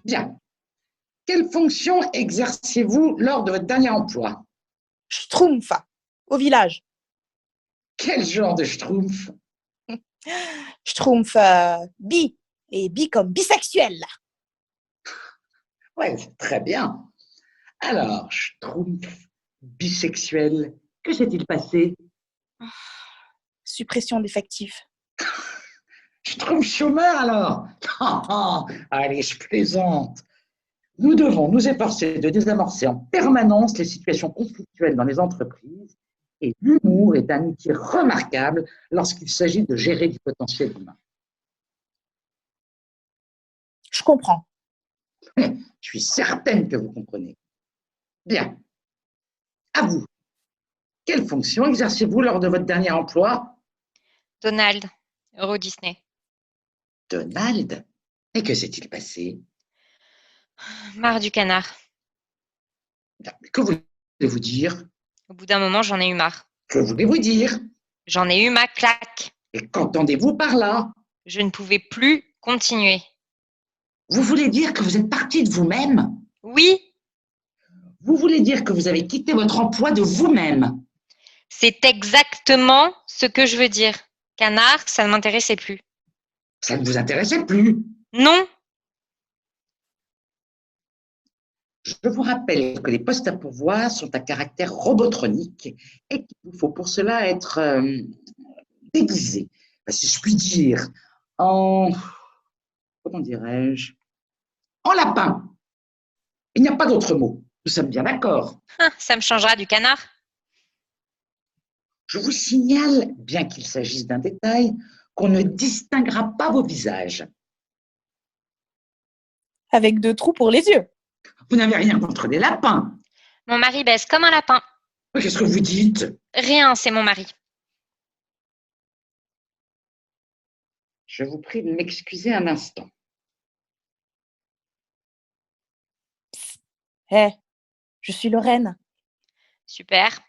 Bien. Quelle fonction exerciez-vous lors de votre dernier emploi? Schtroumpf, au village. Quel genre de schtroumpf? Schtroumpf bi, et bi comme bisexuel. Ouais, c'est très bien. Alors, schtroumpf bisexuel, que s'est-il passé? Suppression d'effectifs. Schtroumpf chômeur alors? Allez, je plaisante. Nous devons nous efforcer de désamorcer en permanence les situations conflictuelles dans les entreprises et l'humour est un outil remarquable lorsqu'il s'agit de gérer du potentiel humain. Je comprends. Je suis certaine que vous comprenez. Bien. À vous. Quelle fonction exercez-vous lors de votre dernier emploi? Donald, Euro Disney. Donald? Et que s'est-il passé? Marre du canard. Que voulez-vous dire? Au bout d'un moment, j'en ai eu marre. Que voulez-vous dire? J'en ai eu ma claque. Et qu'entendez-vous par là? Je ne pouvais plus continuer. Vous voulez dire que vous êtes parti de vous-même? Oui. Vous voulez dire que vous avez quitté votre emploi de vous-même? C'est exactement ce que je veux dire. Canard, ça ne m'intéressait plus. Ça ne vous intéressait plus? Non. Je vous rappelle que les postes à pourvoir sont à caractère robotronique et qu'il vous faut pour cela être déguisé, si je puis dire, comment dirais-je, en lapin. Il n'y a pas d'autre mot. Nous sommes bien d'accord. Ça me changera du canard. Je vous signale, bien qu'il s'agisse d'un détail, qu'on ne distinguera pas vos visages. Avec 2 trous pour les yeux. Vous n'avez rien contre les lapins. Mon mari baisse comme un lapin. Qu'est-ce que vous dites? Rien, c'est mon mari. Je vous prie de m'excuser un instant. Je suis Lorraine. Super.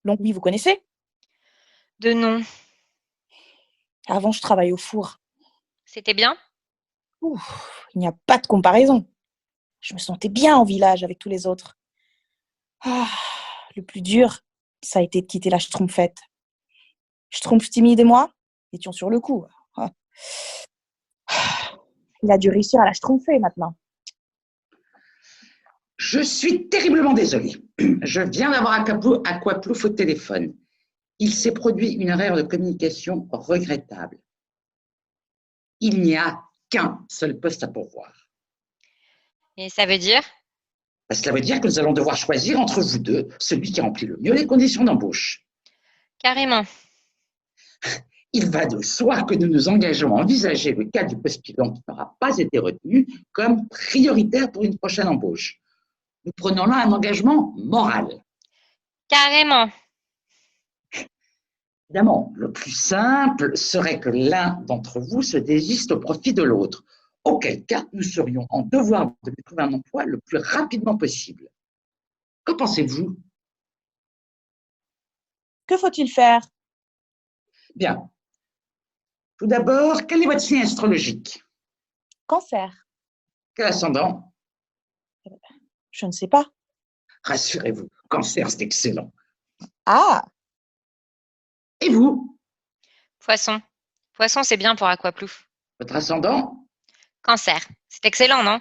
Longwy, vous connaissez? De nom. Avant, je travaillais au four. C'était bien? Il n'y a pas de comparaison. Je me sentais bien au village avec tous les autres. Le plus dur, ça a été de quitter la schtroumpfette. Schtroumpf timide et moi étions sur le coup. Il a dû réussir à la schtroumpfer maintenant. Je suis terriblement désolé. Je viens d'avoir Aquaplouf au téléphone. Il s'est produit une erreur de communication regrettable. Il n'y a qu'un seul poste à pourvoir. Et ça veut dire? Cela veut dire que nous allons devoir choisir entre vous deux celui qui remplit le mieux les conditions d'embauche. Carrément. Il va de soi que nous nous engageons à envisager le cas du postulant qui n'aura pas été retenu comme prioritaire pour une prochaine embauche. Nous prenons là un engagement moral. Carrément. Évidemment, le plus simple serait que l'un d'entre vous se désiste au profit de l'autre. Auquel cas, nous serions en devoir de lui trouver un emploi le plus rapidement possible. Que pensez-vous? Que faut-il faire? Bien. Tout d'abord, quel est votre signe astrologique? Cancer. Quel ascendant? Je ne sais pas. Rassurez-vous, cancer, c'est excellent. Ah, Et vous? Poisson. Poisson, c'est bien pour Aquaplouf. Votre ascendant? Cancer. C'est excellent, non?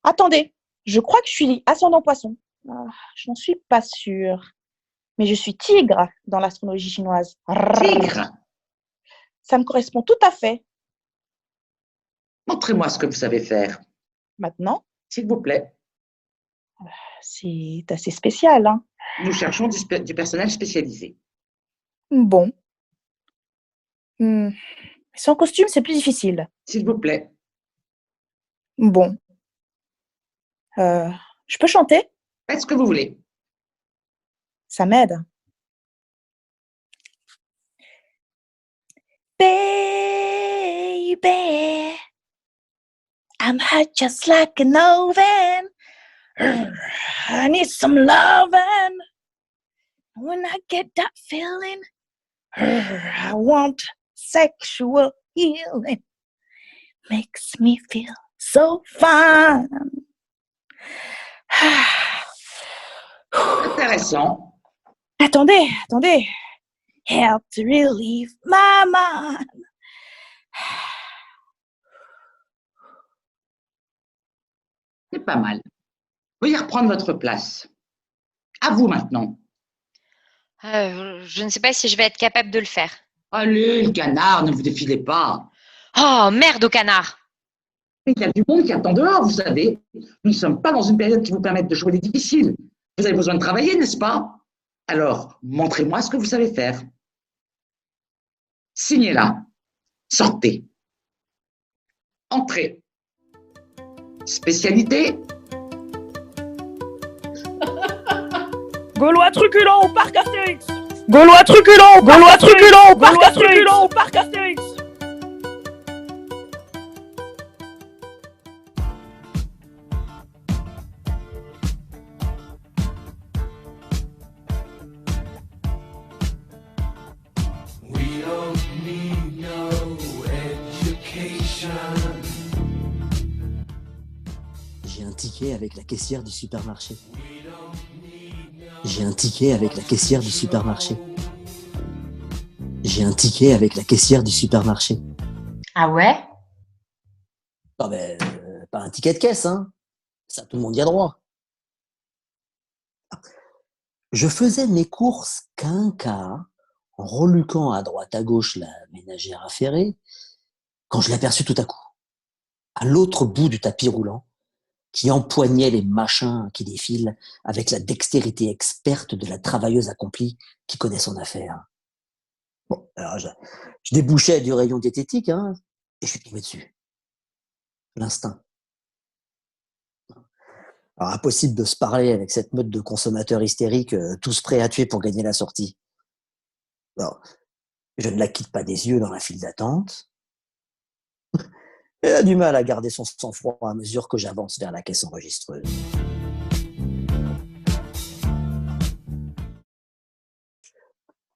attendez. Je crois que je suis ascendant poisson. Ah, je n'en suis pas sûre. Mais je suis tigre dans l'astrologie chinoise. Tigre? Ça me correspond tout à fait. Montrez-moi ce que vous savez faire, Maintenant, s'il vous plaît. c'est assez spécial, hein. Nous cherchons du personnel spécialisé. Bon. Sans costume, c'est plus difficile. S'il vous plaît. Bon. Je peux chanter? Faites ce que vous voulez. Ça m'aide. Baby, I'm hot just like an oven. I need some loving. When I get that feeling, I want sexual healing. Makes me feel so fine. Intéressant. Attendez. Help to relieve my mind. C'est pas mal. Veuillez reprendre votre place. À vous maintenant. Je ne sais pas si je vais être capable de le faire. Allez, le canard, ne vous défilez pas. Oh, merde au canard! Il y a du monde qui attend dehors, vous savez. Nous ne sommes pas dans une période qui vous permette de jouer les difficiles. Vous avez besoin de travailler, n'est-ce pas? Alors, montrez-moi ce que vous savez faire. Signez là. Sortez. Entrez. Spécialité? Gaulois truculent au parc Astérix. Gaulois truculent au parc Astérix. We don't need no education. J'ai un ticket avec la caissière du supermarché. J'ai un ticket avec la caissière du supermarché. J'ai un ticket avec la caissière du supermarché. Ah ouais? Non mais, pas un ticket de caisse, hein. Ça, tout le monde y a droit. Je faisais mes courses quinca, en reluquant à droite à gauche la ménagère affairée, quand je l'aperçus tout à coup, à l'autre bout du tapis roulant, qui empoignait les machins qui défilent avec la dextérité experte de la travailleuse accomplie qui connaît son affaire. Bon, alors je débouchais du rayon diététique, hein, et je suis tombé dessus. L'instinct. Alors, impossible de se parler avec cette meute de consommateurs hystériques, tous prêts à tuer pour gagner la sortie. Alors, je ne la quitte pas des yeux dans la file d'attente. Elle a du mal à garder son sang-froid à mesure que j'avance vers la caisse enregistreuse.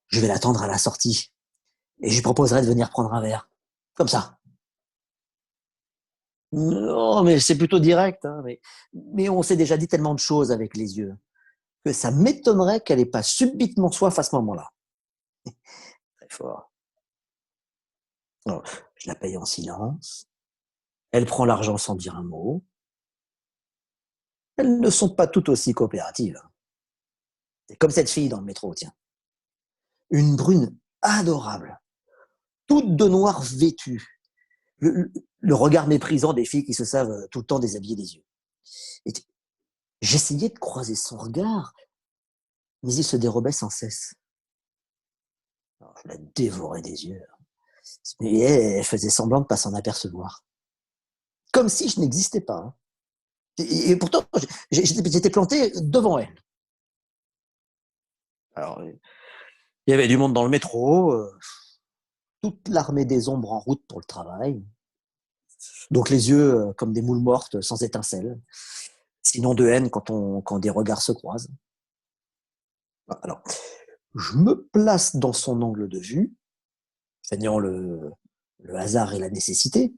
Je vais l'attendre à la sortie et je lui proposerai de venir prendre un verre. Comme ça. Non, mais c'est plutôt direct, hein, mais on s'est déjà dit tellement de choses avec les yeux que ça m'étonnerait qu'elle n'ait pas subitement soif à ce moment-là. Très fort. Alors, je la paye en silence. Elle prend l'argent sans dire un mot. Elles ne sont pas toutes aussi coopératives. C'est comme cette fille dans le métro, tiens. Une brune adorable, toute de noir vêtue. Le regard méprisant des filles qui se savent tout le temps déshabiller les yeux. Et j'essayais de croiser son regard, mais il se dérobait sans cesse. Alors, je la dévorais des yeux. Mais elle faisait semblant de pas s'en apercevoir. Comme si je n'existais pas. Hein. Et pourtant, j'étais planté devant elle. Alors, il y avait du monde dans le métro, toute l'armée des ombres en route pour le travail. Donc les yeux comme des moules mortes, sans étincelles. Sinon de haine quand des regards se croisent. Alors, je me place dans son angle de vue, feignant le hasard et la nécessité.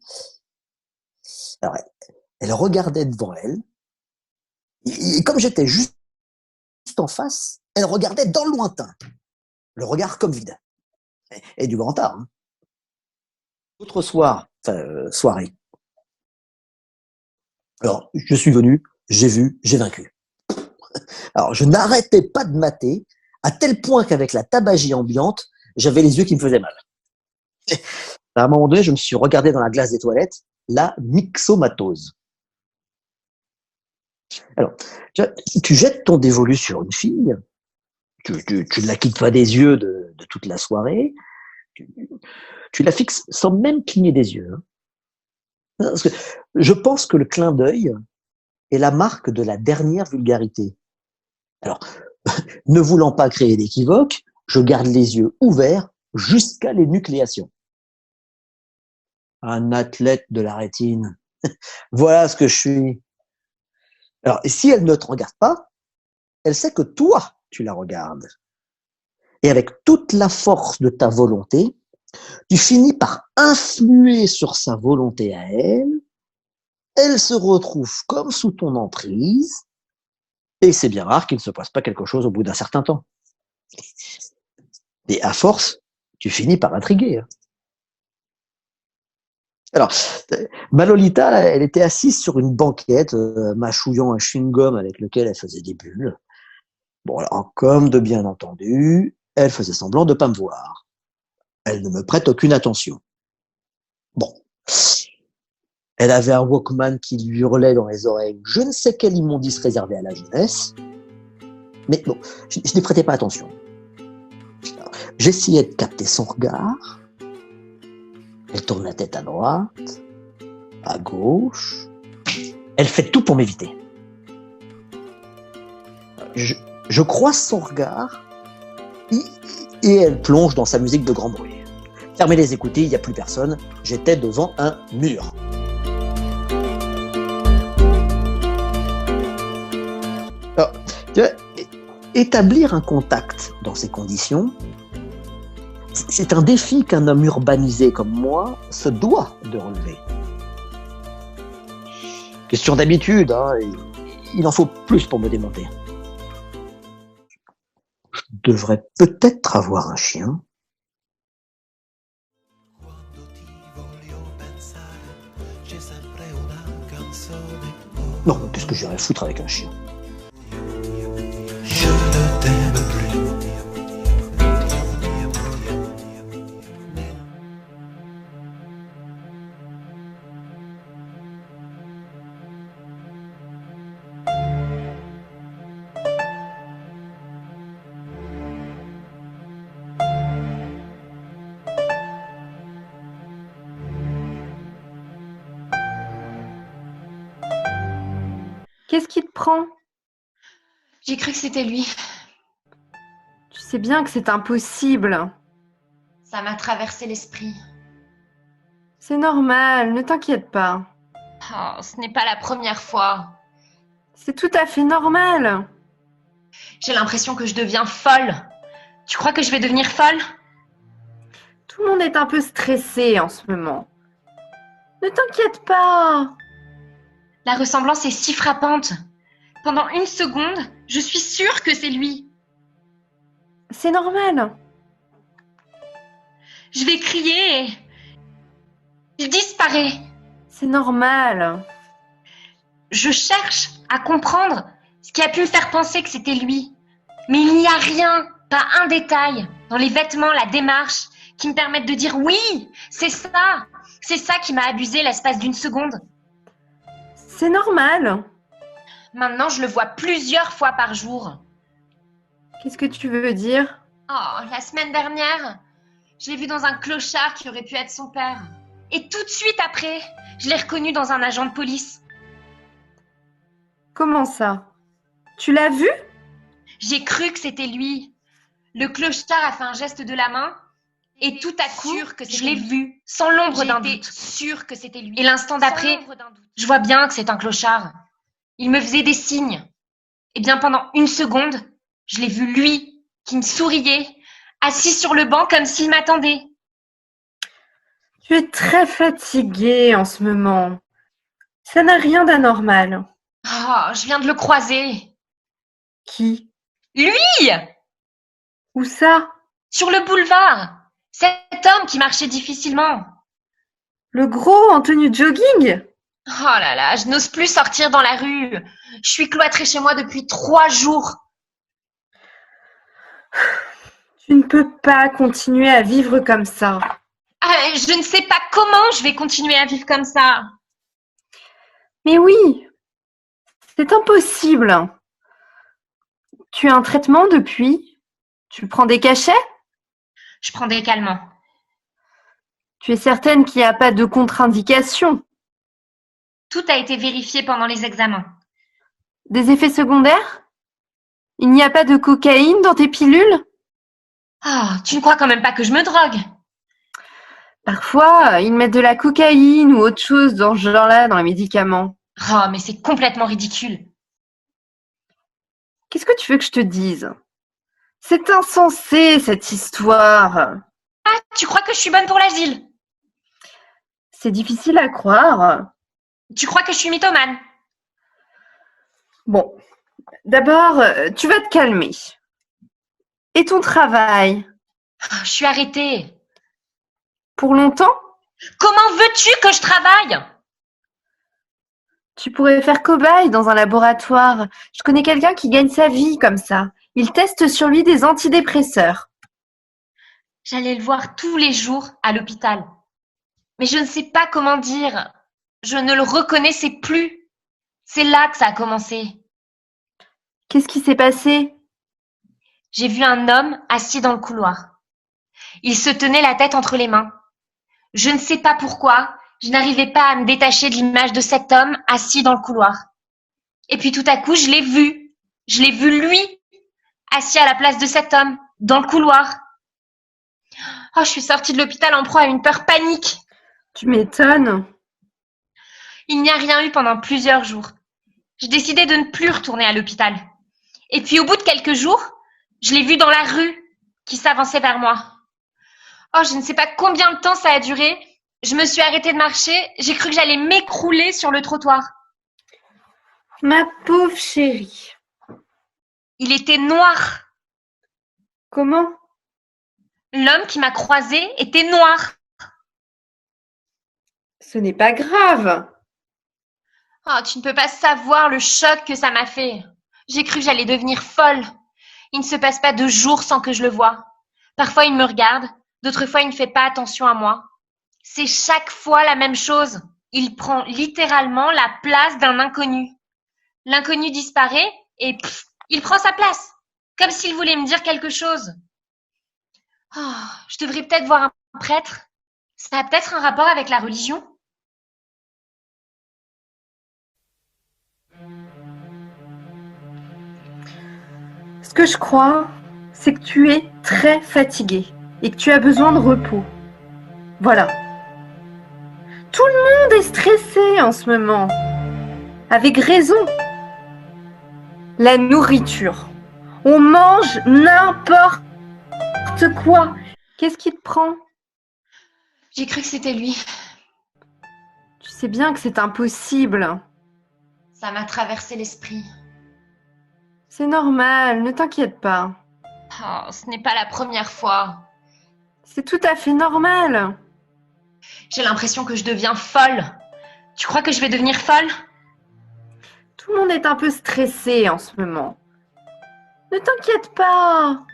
Alors, elle regardait devant elle, et comme j'étais juste en face, elle regardait dans le lointain, le regard comme vide. Et du grand art. Hein. Autre soir, soirée. Alors, je suis venu, j'ai vu, j'ai vaincu. Alors, je n'arrêtais pas de mater, à tel point qu'avec la tabagie ambiante, j'avais les yeux qui me faisaient mal. À un moment donné, je me suis regardé dans la glace des toilettes, la myxomatose. Alors, tu jettes ton dévolu sur une fille, tu ne la quittes pas des yeux de toute la soirée, tu la fixes sans même cligner des yeux. Hein. Parce que je pense que le clin d'œil est la marque de la dernière vulgarité. Alors, ne voulant pas créer d'équivoque, je garde les yeux ouverts jusqu'à l'énucléation. Un athlète de la rétine. Voilà ce que je suis. Alors, si elle ne te regarde pas, elle sait que toi, tu la regardes. Et avec toute la force de ta volonté, tu finis par influer sur sa volonté à elle. Elle se retrouve comme sous ton emprise. Et c'est bien rare qu'il ne se passe pas quelque chose au bout d'un certain temps. Et à force, tu finis par intriguer. Hein. Alors, ma Lolita, elle était assise sur une banquette, mâchouillant un chewing-gum avec lequel elle faisait des bulles. Bon, alors, comme de bien entendu, elle faisait semblant de ne pas me voir. Elle ne me prête aucune attention. Bon. Elle avait un Walkman qui lui hurlait dans les oreilles je ne sais quel immondice réservé à la jeunesse. Mais bon, je n'y prêtais pas attention. J'essayais de capter son regard. Elle tourne la tête à droite, à gauche. Elle fait tout pour m'éviter. Je croise son regard et elle plonge dans sa musique de grand bruit. Fermez les écoutilles, il n'y a plus personne. J'étais devant un mur. Alors, tu vois, établir un contact dans ces conditions, c'est un défi qu'un homme urbanisé comme moi se doit de relever. Question d'habitude, hein, il en faut plus pour me démonter. Je devrais peut-être avoir un chien. Non, qu'est-ce que j'irais foutre avec un chien? Je ne t'aime plus. Qu'est-ce qui te prend? J'ai cru que c'était lui. Tu sais bien que c'est impossible. Ça m'a traversé l'esprit. C'est normal, ne t'inquiète pas. Oh, ce n'est pas la première fois. C'est tout à fait normal. J'ai l'impression que je deviens folle. Tu crois que je vais devenir folle? Tout le monde est un peu stressé en ce moment. Ne t'inquiète pas. La ressemblance est si frappante. Pendant une seconde, je suis sûre que c'est lui. C'est normal. Je vais crier et il disparaît. C'est normal. Je cherche à comprendre ce qui a pu me faire penser que c'était lui. Mais il n'y a rien, pas un détail, dans les vêtements, la démarche, qui me permettent de dire oui, c'est ça. C'est ça qui m'a abusé l'espace d'une seconde. C'est normal. Maintenant, je le vois plusieurs fois par jour. Qu'est-ce que tu veux dire? Oh, la semaine dernière, je l'ai vu dans un clochard qui aurait pu être son père. Et tout de suite après, je l'ai reconnu dans un agent de police. Comment ça? Tu l'as vu? J'ai cru que c'était lui. Le clochard a fait un geste de la main et tout à coup, je l'ai vu, sans l'ombre d'un doute. Sûre que c'était lui. Et l'instant d'après, je vois bien que c'est un clochard. Il me faisait des signes. Et bien pendant 1 seconde, je l'ai vu lui, qui me souriait, assis sur le banc comme s'il m'attendait. Tu es très fatiguée en ce moment. Ça n'a rien d'anormal. Oh, je viens de le croiser. Qui? Lui! Où ça? Sur le boulevard. Cet homme qui marchait difficilement. Le gros en tenue de jogging? Oh là là, je n'ose plus sortir dans la rue. Je suis cloîtrée chez moi depuis 3 jours. Tu ne peux pas continuer à vivre comme ça. Ah, je ne sais pas comment je vais continuer à vivre comme ça. Mais oui, c'est impossible. Tu as un traitement depuis? Tu prends des cachets? Je prends des calmants. Tu es certaine qu'il n'y a pas de contre-indication? Tout a été vérifié pendant les examens. Des effets secondaires? Il n'y a pas de cocaïne dans tes pilules? Ah, tu ne crois quand même pas que je me drogue? Parfois, ils mettent de la cocaïne ou autre chose dans ce genre-là dans les médicaments. Oh, mais c'est complètement ridicule. Qu'est-ce que tu veux que je te dise? C'est insensé, cette histoire. Ah, tu crois que je suis bonne pour l'asile? C'est difficile à croire. Tu crois que je suis mythomane? Bon, d'abord, tu vas te calmer. Et ton travail? Je suis arrêtée. Pour longtemps? Comment veux-tu que je travaille? Tu pourrais faire cobaye dans un laboratoire. Je connais quelqu'un qui gagne sa vie comme ça. Il teste sur lui des antidépresseurs. J'allais le voir tous les jours à l'hôpital. Mais je ne sais pas comment dire. Je ne le reconnaissais plus. C'est là que ça a commencé. Qu'est-ce qui s'est passé? J'ai vu un homme assis dans le couloir. Il se tenait la tête entre les mains. Je ne sais pas pourquoi, je n'arrivais pas à me détacher de l'image de cet homme assis dans le couloir. Et puis tout à coup, je l'ai vu. Je l'ai vu lui, assis à la place de cet homme, dans le couloir. Oh, je suis sortie de l'hôpital en proie à une peur panique. Tu m'étonnes. Il n'y a rien eu pendant plusieurs jours. J'ai décidé de ne plus retourner à l'hôpital. Et puis au bout de quelques jours, je l'ai vu dans la rue, qui s'avançait vers moi. Oh, je ne sais pas combien de temps ça a duré. Je me suis arrêtée de marcher. J'ai cru que j'allais m'écrouler sur le trottoir. Ma pauvre chérie. Il était noir. Comment? L'homme qui m'a croisée était noir. Ce n'est pas grave. Oh, tu ne peux pas savoir le choc que ça m'a fait. J'ai cru que j'allais devenir folle. Il ne se passe pas 2 jours sans que je le voie. Parfois, il me regarde. D'autres fois, il ne fait pas attention à moi. C'est chaque fois la même chose. Il prend littéralement la place d'un inconnu. L'inconnu disparaît et il prend sa place. Comme s'il voulait me dire quelque chose. Oh, je devrais peut-être voir un prêtre. Ça a peut-être un rapport avec la religion. Ce que je crois, c'est que tu es très fatiguée et que tu as besoin de repos. Voilà. Tout le monde est stressé en ce moment. Avec raison. La nourriture. On mange n'importe quoi. Qu'est-ce qui te prend? J'ai cru que c'était lui. Tu sais bien que c'est impossible. Ça m'a traversé l'esprit. C'est normal, ne t'inquiète pas. Oh, ce n'est pas la première fois. C'est tout à fait normal. J'ai l'impression que je deviens folle. Tu crois que je vais devenir folle? Tout le monde est un peu stressé en ce moment. Ne t'inquiète pas.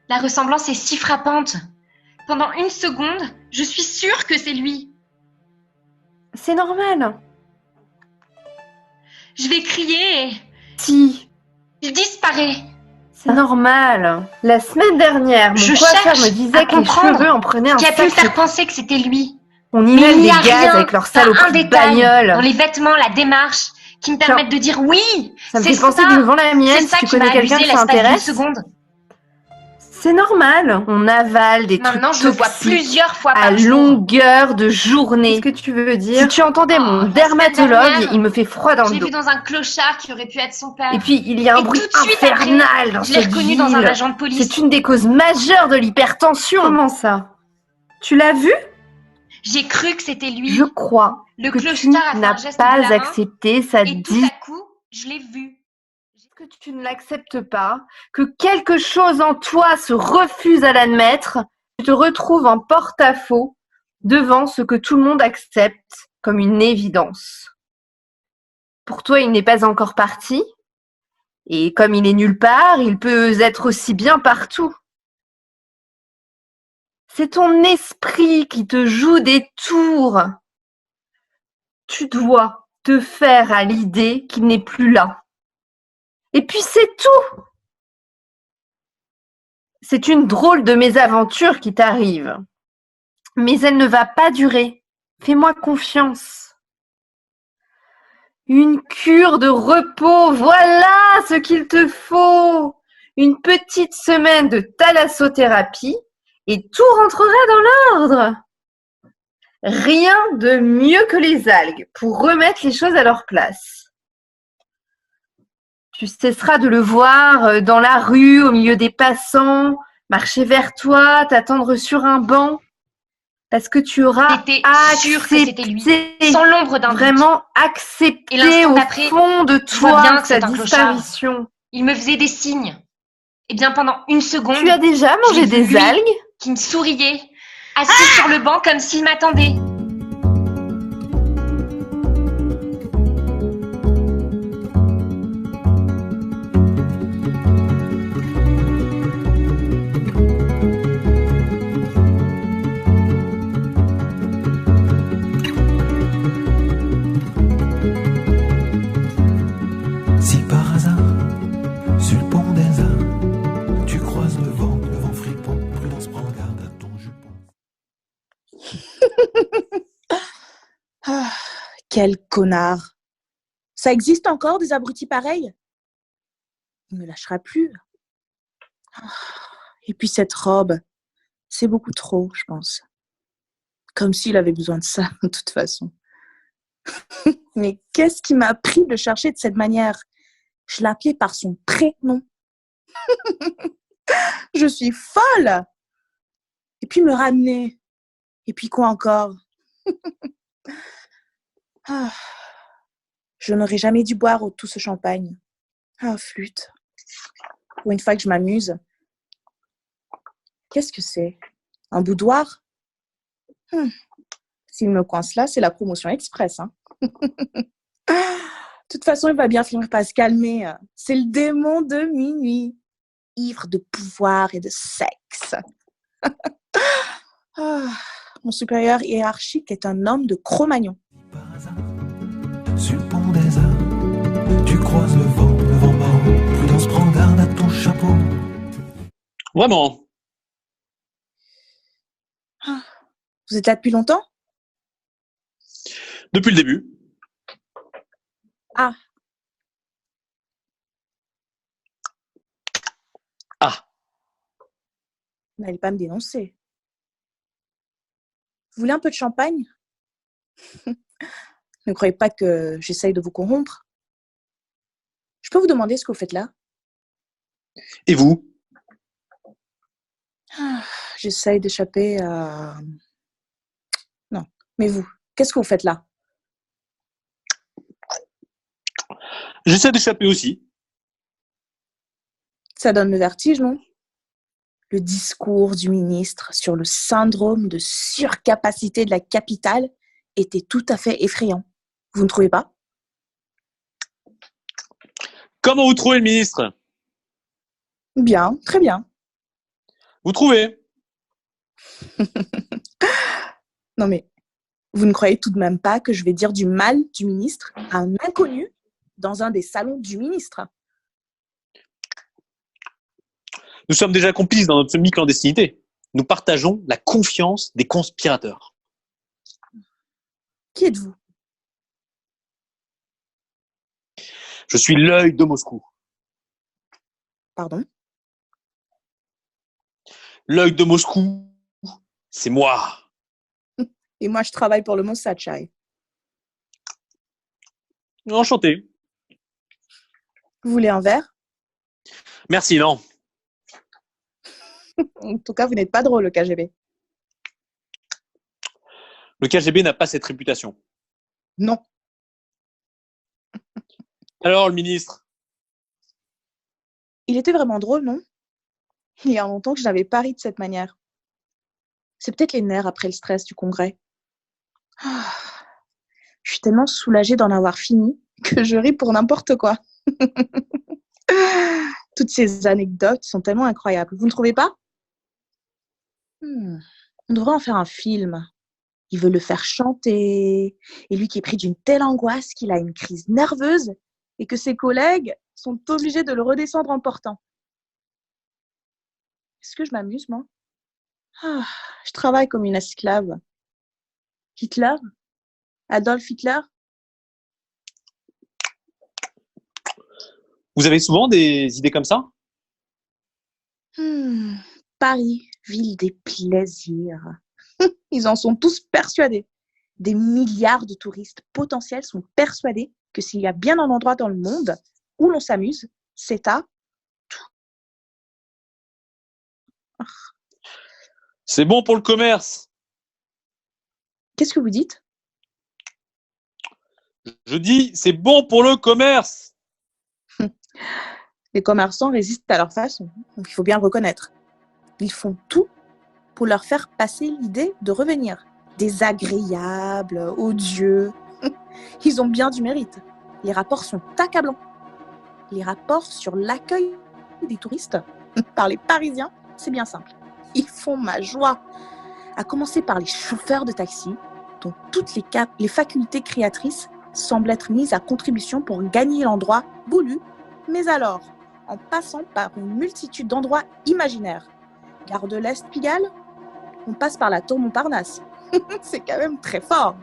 La ressemblance est si frappante. Pendant 1 seconde, je suis sûre que c'est lui. C'est normal. Je vais crier et Si. il disparaît. C'est normal. La semaine dernière, mon coiffeur me disait que les cheveux en prenaient un qui a pu sacré... me faire penser que c'était lui. On y met des gaz avec leur saloperie de bagnole. Dans les vêtements, la démarche, qui me permettent de dire oui. Ça me fait penser que devant la mienne, si tu connais quelqu'un qui s'intéresse, C'est normal, on avale des Maintenant, trucs je le vois toxiques plusieurs fois à par jour. longueur de journée. Qu'est-ce que tu veux Si dire? tu entendais Oh, mon la semaine dermatologue, dernière, il me fait froid dans Je le l'ai dos. vu dans un clochard qui aurait pu être son père. Et puis, il y a un Et bruit tout de suite infernal après, dans je l'ai cette reconnu dans un ville. agent de police. C'est une des causes majeures de l'hypertension. Comment ça? Tu l'as vu? J'ai cru que c'était lui. Je crois Le que tu clochard a fait n'as un geste pas de la main accepté sa et tout dis à coup, je l'ai vu. que tu ne l'acceptes pas, que quelque chose en toi se refuse à l'admettre, tu te retrouves en porte-à-faux devant ce que tout le monde accepte comme une évidence. Pour toi, il n'est pas encore parti, et comme il est nulle part, il peut être aussi bien partout. C'est ton esprit qui te joue des tours. Tu dois te faire à l'idée qu'il n'est plus là. Et puis c'est tout. C'est une drôle de mésaventure qui t'arrive. Mais elle ne va pas durer. Fais-moi confiance. Une cure de repos, voilà ce qu'il te faut. Une petite semaine de thalassothérapie et tout rentrera dans l'ordre. Rien de mieux que les algues pour remettre les choses à leur place. Tu cesseras de le voir dans la rue, au milieu des passants, marcher vers toi, t'attendre sur un banc, parce que tu auras J'étais sûre que c'était lui, accepté, sans l'ombre d'un doute. vraiment Et accepté l'instant au d'après, fond de je vois bien toi que sa c'est un clochard. disparition. Il me faisait des signes. Et bien pendant une seconde, Tu as déjà je l'ai mangé vu, des lui, algues? qui me souriait, assis sur le banc comme s'il m'attendait. Si par hasard, sur le pont des Arts, tu croises le vent fripon, prudence, prends garde à ton jupon. Ah, quel connard. Ça existe encore des abrutis pareils? Il me lâchera plus. Ah, et puis cette robe, c'est beaucoup trop, je pense. Comme s'il avait besoin de ça, de toute façon. Mais qu'est-ce qui m'a appris de le chercher de cette manière? Je l'appelais par son prénom. Je suis folle. Et puis me ramener. Et puis quoi encore? Ah, je n'aurais jamais dû boire tout ce champagne. Ah, flûte. Pour une fois que je m'amuse. Qu'est-ce que c'est? Un boudoir? S'il me coince là, c'est la promotion express. Hein. De toute façon, il va bien finir par se calmer. C'est le démon de minuit. Ivre de pouvoir et de sexe. Ah, mon supérieur hiérarchique est un homme de Cro-Magnon. Par hasard, sur le pont des Arts, tu croises le vent marron, prudence, prends garde à ton chapeau. Vraiment. Vous êtes là depuis longtemps? Depuis le début. Ah. Ah. Vous n'allez pas me dénoncer. Vous voulez un peu de champagne? Ne croyez pas que j'essaye de vous corrompre. Je peux vous demander ce que vous faites là? Et vous? J'essaye d'échapper à... Non, mais vous, qu'est-ce que vous faites là? J'essaie d'échapper aussi. Ça donne le vertige, non? Le discours du ministre sur le syndrome de surcapacité de la capitale était tout à fait effrayant. Vous ne trouvez pas? Comment vous trouvez le ministre? Bien, très bien. Vous trouvez? Non mais, vous ne croyez tout de même pas que je vais dire du mal du ministre à un inconnu dans un des salons du ministre? Nous sommes déjà complices dans notre semi-clandestinité. Nous partageons la confiance des conspirateurs. Qui êtes-vous? Je suis l'œil de Moscou. Pardon? L'œil de Moscou, c'est moi. Et moi, je travaille pour le Mossad, Chai. Enchanté. Vous voulez un verre? Merci, non. En tout cas, vous n'êtes pas drôle, le KGB. Le KGB n'a pas cette réputation. Non. Alors, le ministre? Il était vraiment drôle, non? Il y a longtemps que je n'avais pas ri de cette manière. C'est peut-être les nerfs après le stress du congrès. Ah, je suis tellement soulagée d'en avoir fini que je ris pour n'importe quoi. Toutes ces anecdotes sont tellement incroyables. Vous ne trouvez pas? On devrait en faire un film. Il veut le faire chanter. Et lui qui est pris d'une telle angoisse qu'il a une crise nerveuse et que ses collègues sont obligés de le redescendre en portant. Est-ce que je m'amuse, moi? Je travaille comme une esclave. Hitler? Adolf Hitler? Vous avez souvent des idées comme ça? Paris, ville des plaisirs. Ils en sont tous persuadés. Des milliards de touristes potentiels sont persuadés que s'il y a bien un endroit dans le monde où l'on s'amuse, c'est à... C'est bon pour le commerce. Qu'est-ce que vous dites? Je dis, c'est bon pour le commerce. Les commerçants résistent à leur façon, donc il faut bien le reconnaître. Ils font tout pour leur faire passer l'idée de revenir. Désagréables, odieux. Ils ont bien du mérite. Les rapports sont accablants. Les rapports sur l'accueil des touristes par les Parisiens, c'est bien simple. Ils font ma joie. À commencer par les chauffeurs de taxi, dont toutes les facultés créatrices semblent être mises à contribution pour gagner l'endroit voulu, mais alors, en passant par une multitude d'endroits imaginaires. Gare de l'Est, Pigalle, on passe par la tour Montparnasse. C'est quand même très fort.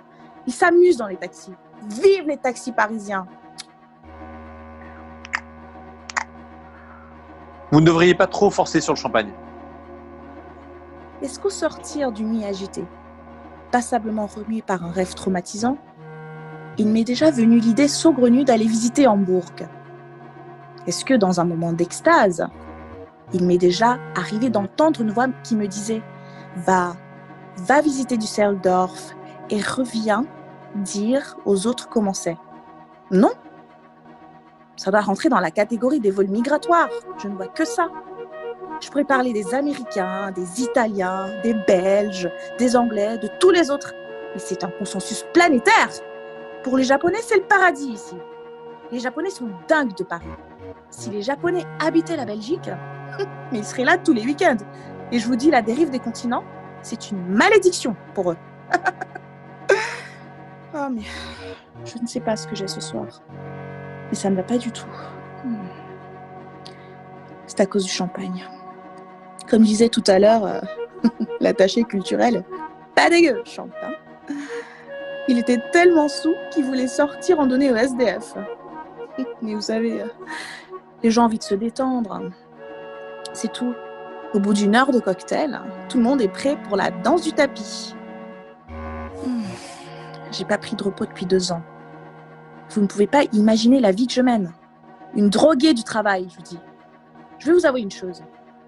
Ils s'amusent dans les taxis. Vive les taxis parisiens! Vous ne devriez pas trop forcer sur le champagne. Est-ce qu'au sortir d'une nuit agitée, passablement remuée par un rêve traumatisant, il m'est déjà venu l'idée saugrenue d'aller visiter Hambourg? Est-ce que dans un moment d'extase, il m'est déjà arrivé d'entendre une voix qui me disait « Va visiter Düsseldorf et reviens dire aux autres comment c'est ». Non, ça doit rentrer dans la catégorie des vols migratoires. Je ne vois que ça. Je pourrais parler des Américains, des Italiens, des Belges, des Anglais, de tous les autres. Mais c'est un consensus planétaire. Pour les Japonais, c'est le paradis ici. Les Japonais sont dingues de Paris. Si les Japonais habitaient la Belgique, mais ils seraient là tous les week-ends. Et je vous dis, la dérive des continents, c'est une malédiction pour eux. Oh, mais je ne sais pas ce que j'ai ce soir. Mais ça ne va pas du tout. C'est à cause du champagne. Comme disait tout à l'heure, l'attaché culturel, pas dégueu, chante. Hein. Il était tellement saoul qu'il voulait sortir en donner au SDF. Mais vous savez, les gens ont envie de se détendre. C'est tout. Au bout d'une heure de cocktail, tout le monde est prêt pour la danse du tapis. J'ai pas pris de repos depuis 2 ans. Vous ne pouvez pas imaginer la vie que je mène. Une droguée du travail, je vous dis. Je vais vous avouer une chose.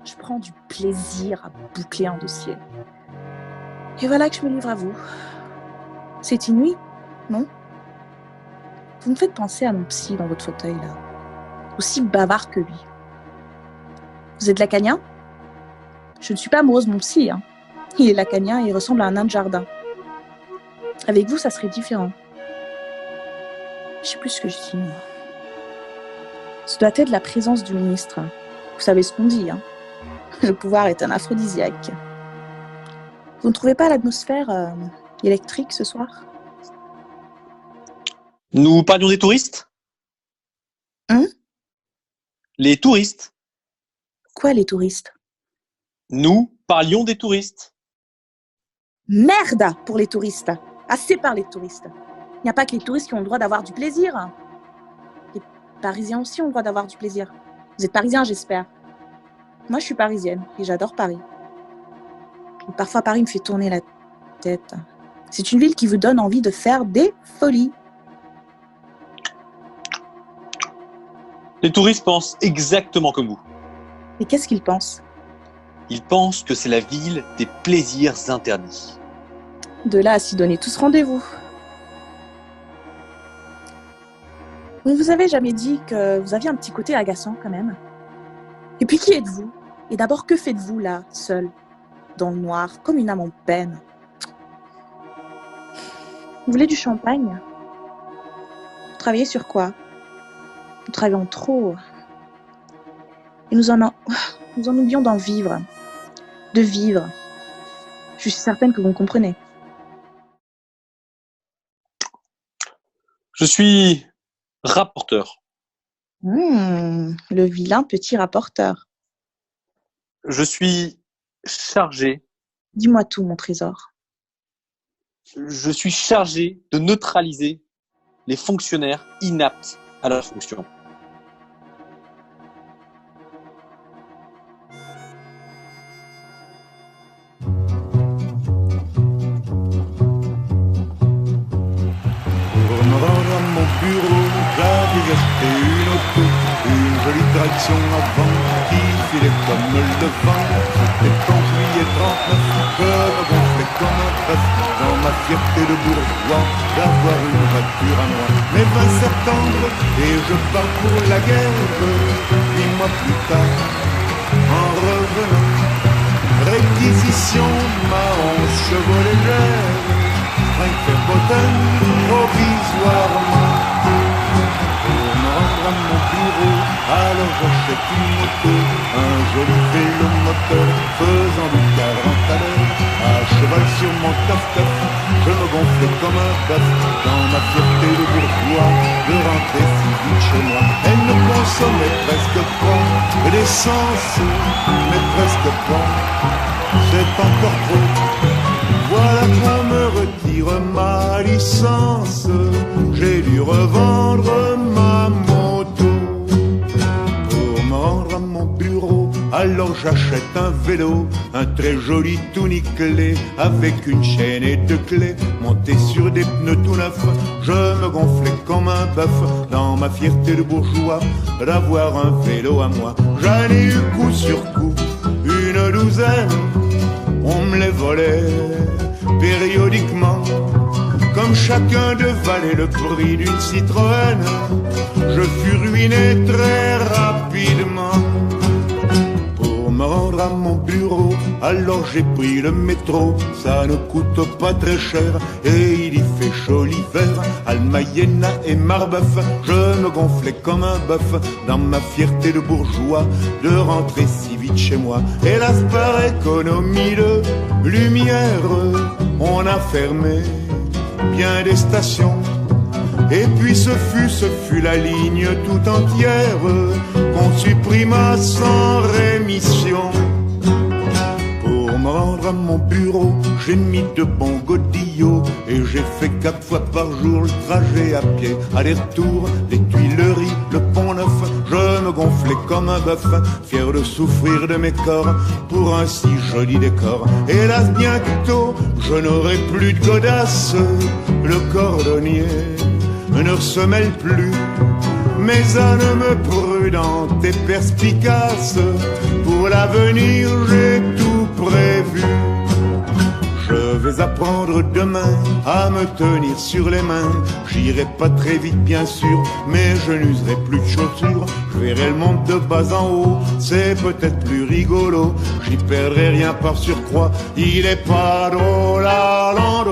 Je prends du plaisir à boucler un dossier. Et voilà que je me livre à vous. C'est inouï, non? Vous me faites penser à mon psy dans votre fauteuil, là. Aussi bavard que lui. Vous êtes lacanien? Je ne suis pas amoureuse de mon psy. Hein. Il est lacanien et il ressemble à un nain de jardin. Avec vous, ça serait différent. Je sais plus ce que je dis, moi. Ce doit être la présence du ministre. Vous savez ce qu'on dit, hein. Le pouvoir est un aphrodisiaque. Vous ne trouvez pas l'atmosphère électrique ce soir? Nous parlions des touristes? Les touristes. Quoi, les touristes? Nous parlions des touristes. Merde pour les touristes. Assez par les touristes. Il n'y a pas que les touristes qui ont le droit d'avoir du plaisir. Les Parisiens aussi ont le droit d'avoir du plaisir. Vous êtes Parisien, j'espère. Moi, je suis parisienne et j'adore Paris. Et parfois, Paris me fait tourner la tête. C'est une ville qui vous donne envie de faire des folies. Les touristes pensent exactement comme vous. Et qu'est-ce qu'ils pensent? Ils pensent que c'est la ville des plaisirs interdits. De là à s'y donner tous rendez-vous. Vous ne vous avez jamais dit que vous aviez un petit côté agaçant quand même? Et puis qui êtes-vous? Et d'abord, que faites-vous là, seul, dans le noir, comme une âme en peine? Vous voulez du champagne? Vous travaillez sur quoi? Nous travaillons trop. Et nous en oublions d'en vivre. De vivre. Je suis certaine que vous me comprenez. Je suis rapporteur. Le vilain petit rapporteur. Je suis chargé. Dis-moi tout, mon trésor. Je suis chargé de neutraliser les fonctionnaires inaptes à leur fonction. Pour me rendre à mon bureau, j'avais acheté une auto, une jolie traction avant qui filait comme le vent. C'était en juillet 39, que me gonflait comme un bœuf dans ma fierté de bourgeois d'avoir une voiture à moi. Mais 20 septembre et je pars pour la guerre, 8 mois plus tard, en revenant, réquisition ma 11 chevaux légère. Frank-Bottom, provisoirement. Pour me rendre à mon bureau, alors j'achète une moto, un joli vélo moteur, faisant du 40 à l'heure. À cheval sur mon taf-taf, je me gonflais comme un bœuf, dans ma fierté de bourgeois, de rentrer si vite chez moi. Elle ne consommait presque pas l'essence, mais presque pas, c'est encore trop. Voilà qu'on me retire ma licence, j'ai dû revendre ma moto. Pour me rendre à mon bureau, alors j'achète un vélo, un très joli tout nickelé, avec une chaîne et deux clés, monté sur des pneus tout neufs. Je me gonflais comme un bœuf, dans ma fierté de bourgeois, d'avoir un vélo à moi. J'en ai eu coup sur coup, une douzaine, on me les volait périodiquement, comme chacun devalait le prix d'une Citroën. Je fus ruiné très rapidement. Pour me rendre à mon bureau, alors j'ai pris le métro. Ça ne coûte pas très cher et il y fait chaud l'hiver. Almayena et Marbeuf, je me gonflais comme un bœuf, dans ma fierté de bourgeois, de rentrer si vite chez moi. Hélas, par économie de lumière, on a fermé bien des stations. Et puis ce fut la ligne tout entière qu'on supprima sans rémission. Pour me rendre à mon bureau, j'ai mis de bons godillots et j'ai fait 4 fois par jour le trajet à pied, aller-retour, les Tuileries, le Pont-Neuf. Je me gonflais comme un bœuf, fier de souffrir de mes corps pour un si joli décor. Hélas, bientôt, je n'aurai plus de godasse, le cordonnier ne se mêle plus. Mes ânes prudentes et perspicaces, pour l'avenir j'ai tout prévu. Je vais apprendre demain à me tenir sur les mains. J'irai pas très vite bien sûr, mais je n'userai plus de chaussures. Je verrai le monde de bas en haut, c'est peut-être plus rigolo. J'y perdrai rien par surcroît, il est pas drôle à l'entour.